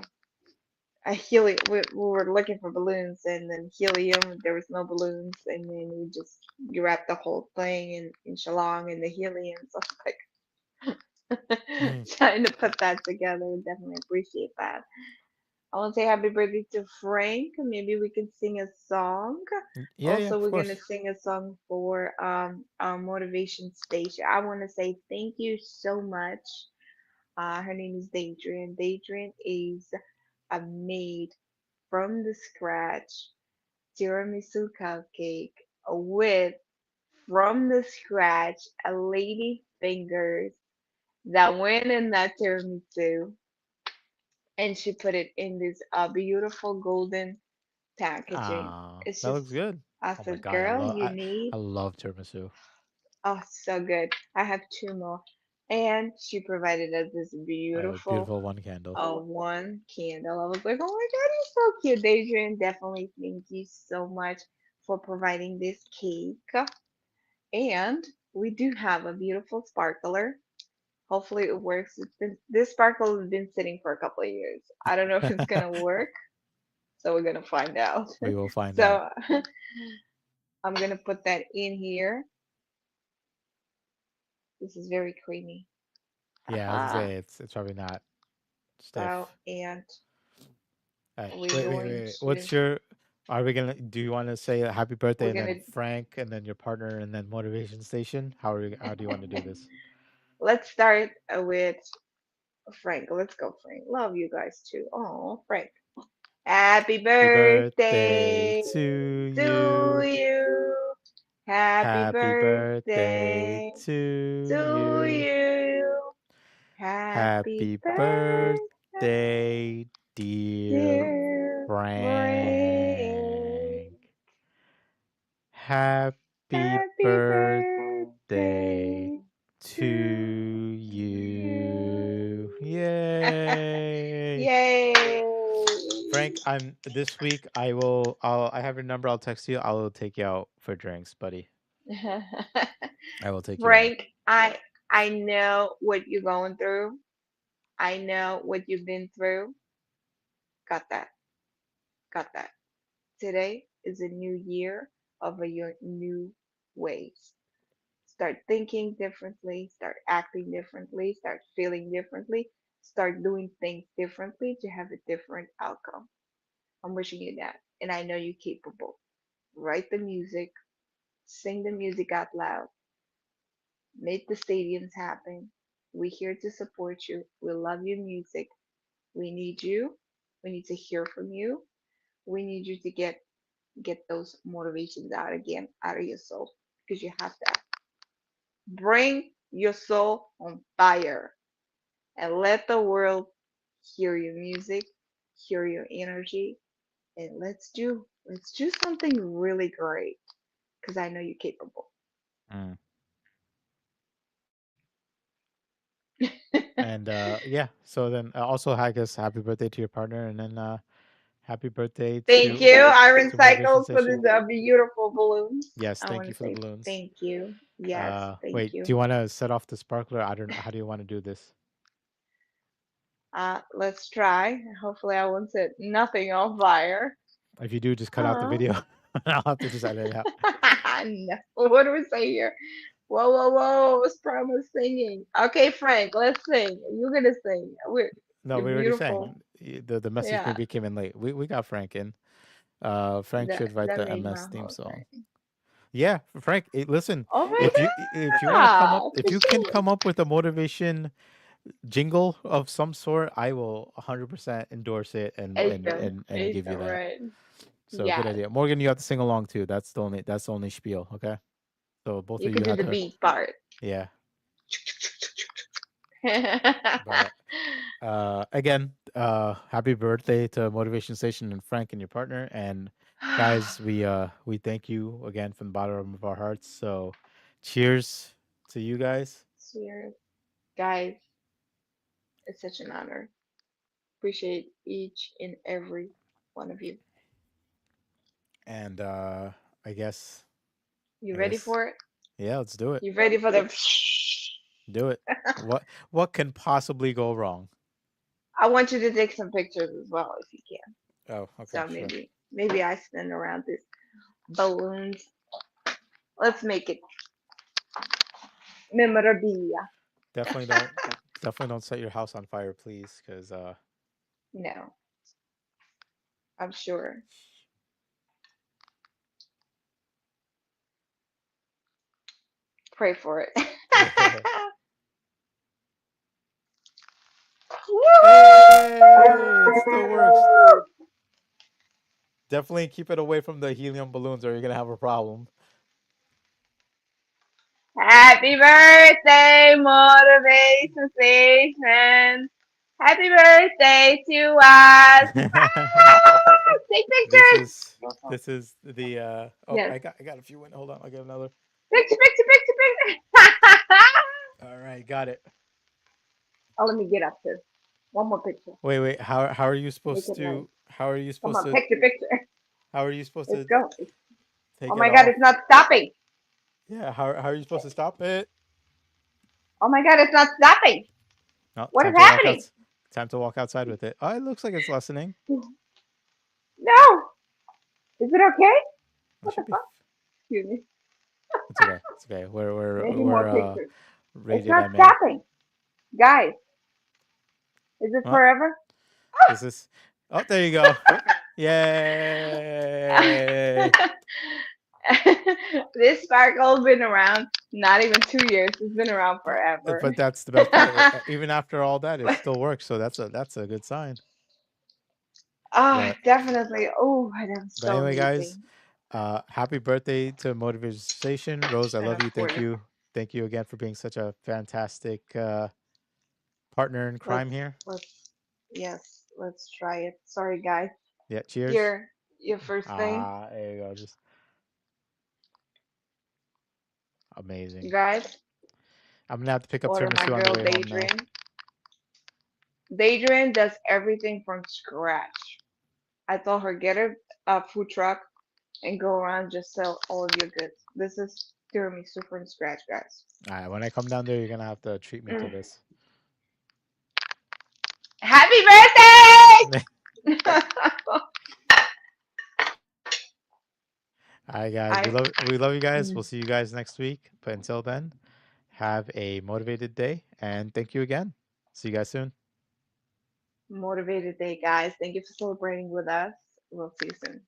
A helium. We were looking for balloons, and then helium. There was no balloons, and then you wrapped the whole thing in shalong and the helium. So I was like Mm. trying to put that together. Definitely appreciate that. I want to say happy birthday to Frank. Maybe we can sing a song. Yeah, yeah, Also, of we're gonna course. sing a song for our motivation station. I want to say thank you so much. Her name is Daydream. Daydream is a made from the scratch tiramisu cupcake with from the scratch a lady fingers that went in that tiramisu, and she put it in this beautiful golden packaging. Ah, It's that looks just, good. I Oh my said, god, girl, you I need, love tiramisu. oh, so good. I have two more. And she provided us this A beautiful beautiful one candle. one candle. I was like, oh my God, you're so cute, Adrian. Definitely thank you so much for providing this cake. And we do have a beautiful sparkler. Hopefully it works. This sparkle has been sitting for a couple of years. I don't know if it's gonna work, so we're gonna find out. We will find out. So I'm gonna put that in here. This is very creamy. Yeah, I was gonna Haha. say it's probably not So stiff. and All right. We're Wait, wait, going wait, wait. to What's your? Are we gonna? Do you want to say a happy birthday we're and then gonna Frank and then your partner and then motivation station? How are you? How do you want to do this? let's start with Frank. Let's go, Frank. Love you guys too. Oh, Frank. Happy Happy birthday birthday to to you. you. Happy Happy birthday birthday to to you. you. Happy Happy birthday, birthday, dear dear Frank. Frank. Happy Happy birthday birthday to to you. you. Yay. Yay! Frank, I'm this week I have your number, I'll text you. I will take you out for drinks, buddy. I will take you out. Frank, I know what you're going through. I know what you've been through. Got that. Got that. Today is a new year of your new ways. Start thinking differently, start acting differently, start feeling differently, start doing things differently to have a different outcome. I'm wishing you that. And I know you're capable. Write the music, sing the music out loud, make the stadiums happen. We're here to support you. We love your music. We need you. We need to hear from you. We need you to get those motivations out again out of your soul because you have that. Bring your soul on fire and let the world hear your music, hear your energy, and let's do something really great because I know you're capable. Mm. And yeah, so then also I guess happy birthday to your partner and then happy birthday Thank you, Iron to Motivation Cycles, for these Station. beautiful balloons. Yes, I thank want you to for the say balloons. thank you. Yes, thank Wait, do you. you want to set off the sparkler? I don't know. How do you want to do this? Let's try. Hopefully, I won't set nothing on fire. If you do, just cut out the Huh? video. I'll have to just edit it out. No. What do we say here? Whoa, whoa, whoa! It's promise singing. Okay, Frank, let's sing. You're gonna sing. No, You're we already beautiful. sang. The message Yeah. maybe came in late. We got Frank in. Frank That should write that the made my MS theme whole song. thing. Yeah, Frank. Listen, Oh my if you want to come up, God! if you can come up with a motivation jingle of some sort, I will 100% endorse it Ethan, and give you Ethan, that. right? So good Yes. idea. Morgan, you have to sing along too. That's the only spiel. Okay. So both You of could you do have the to. beat part. Yeah. But again, happy birthday to Motivation Station and Frank and your partner. And guys, we thank you again from the bottom of our hearts. So cheers to you guys. Cheers, guys. It's such an honor. Appreciate each and every one of you. And I guess You I ready guess for it? yeah, let's do it. You ready for the? Do it. What can possibly go wrong? I want you to take some pictures as well if you can. Oh, okay, So sure. maybe I spin around this balloons. Let's make it memorabilia. Definitely don't definitely don't set your house on fire, please, because No, I'm sure. Pray for it. yeah. Hey, it still works. Woo! Definitely keep it away from the helium balloons, or you're gonna have a problem. Happy birthday, Motivation Station. Happy birthday to us. Take this pictures. is this is the oh Yes. I got a few in. Hold on, I'll get another. Picture, picture, picture, picture. All right, got it. Oh, let me get up here. One more picture. Wait. How are you Make supposed it nice. to how are you Come supposed on, to picture, picture. how are you supposed Let's to go. Oh take it my God, off? it's not stopping. Yeah, how are you supposed to stop it? Oh my God, it's not stopping. No, What is time to walk happening? out. Time to walk outside with it. Oh, it looks like it's lessening. No. Is it okay? It What the should be. fuck? Excuse me. It's okay. It's okay. Maybe We're more pictures. It's rated not MA. stopping. Guys, is it Well, forever? this is Oh, there you go. Yay! This sparkle been around not even 2 years. It's been around forever. But that's the best part. Even after all that, it still works. So that's a good sign. Ah, But definitely. Oh, that's but so anyway, guys, amazing. happy birthday to Motivation Rose. I And love of you. course, Thank you again for being such a fantastic partner in crime let's here. yes, let's try it. Sorry, guys. Yeah. Cheers. Your first thing, Ah, there you go. Just you amazing. guys. I'm gonna have to pick up Order my tiramisu on the girl way home now. Daydream. Daydream does everything from scratch. I told her get a food truck and go around just sell all of your goods. This is tiramisu from scratch, guys. All right. When I come down there, you're gonna have to treat me to Mm. this. Happy birthday! All right, guys. I We love you guys. We'll mm, see you guys next week. But until then, have a motivated day and thank you again. See you guys soon. motivated day, guys. Thank you for celebrating with us. We'll see you soon.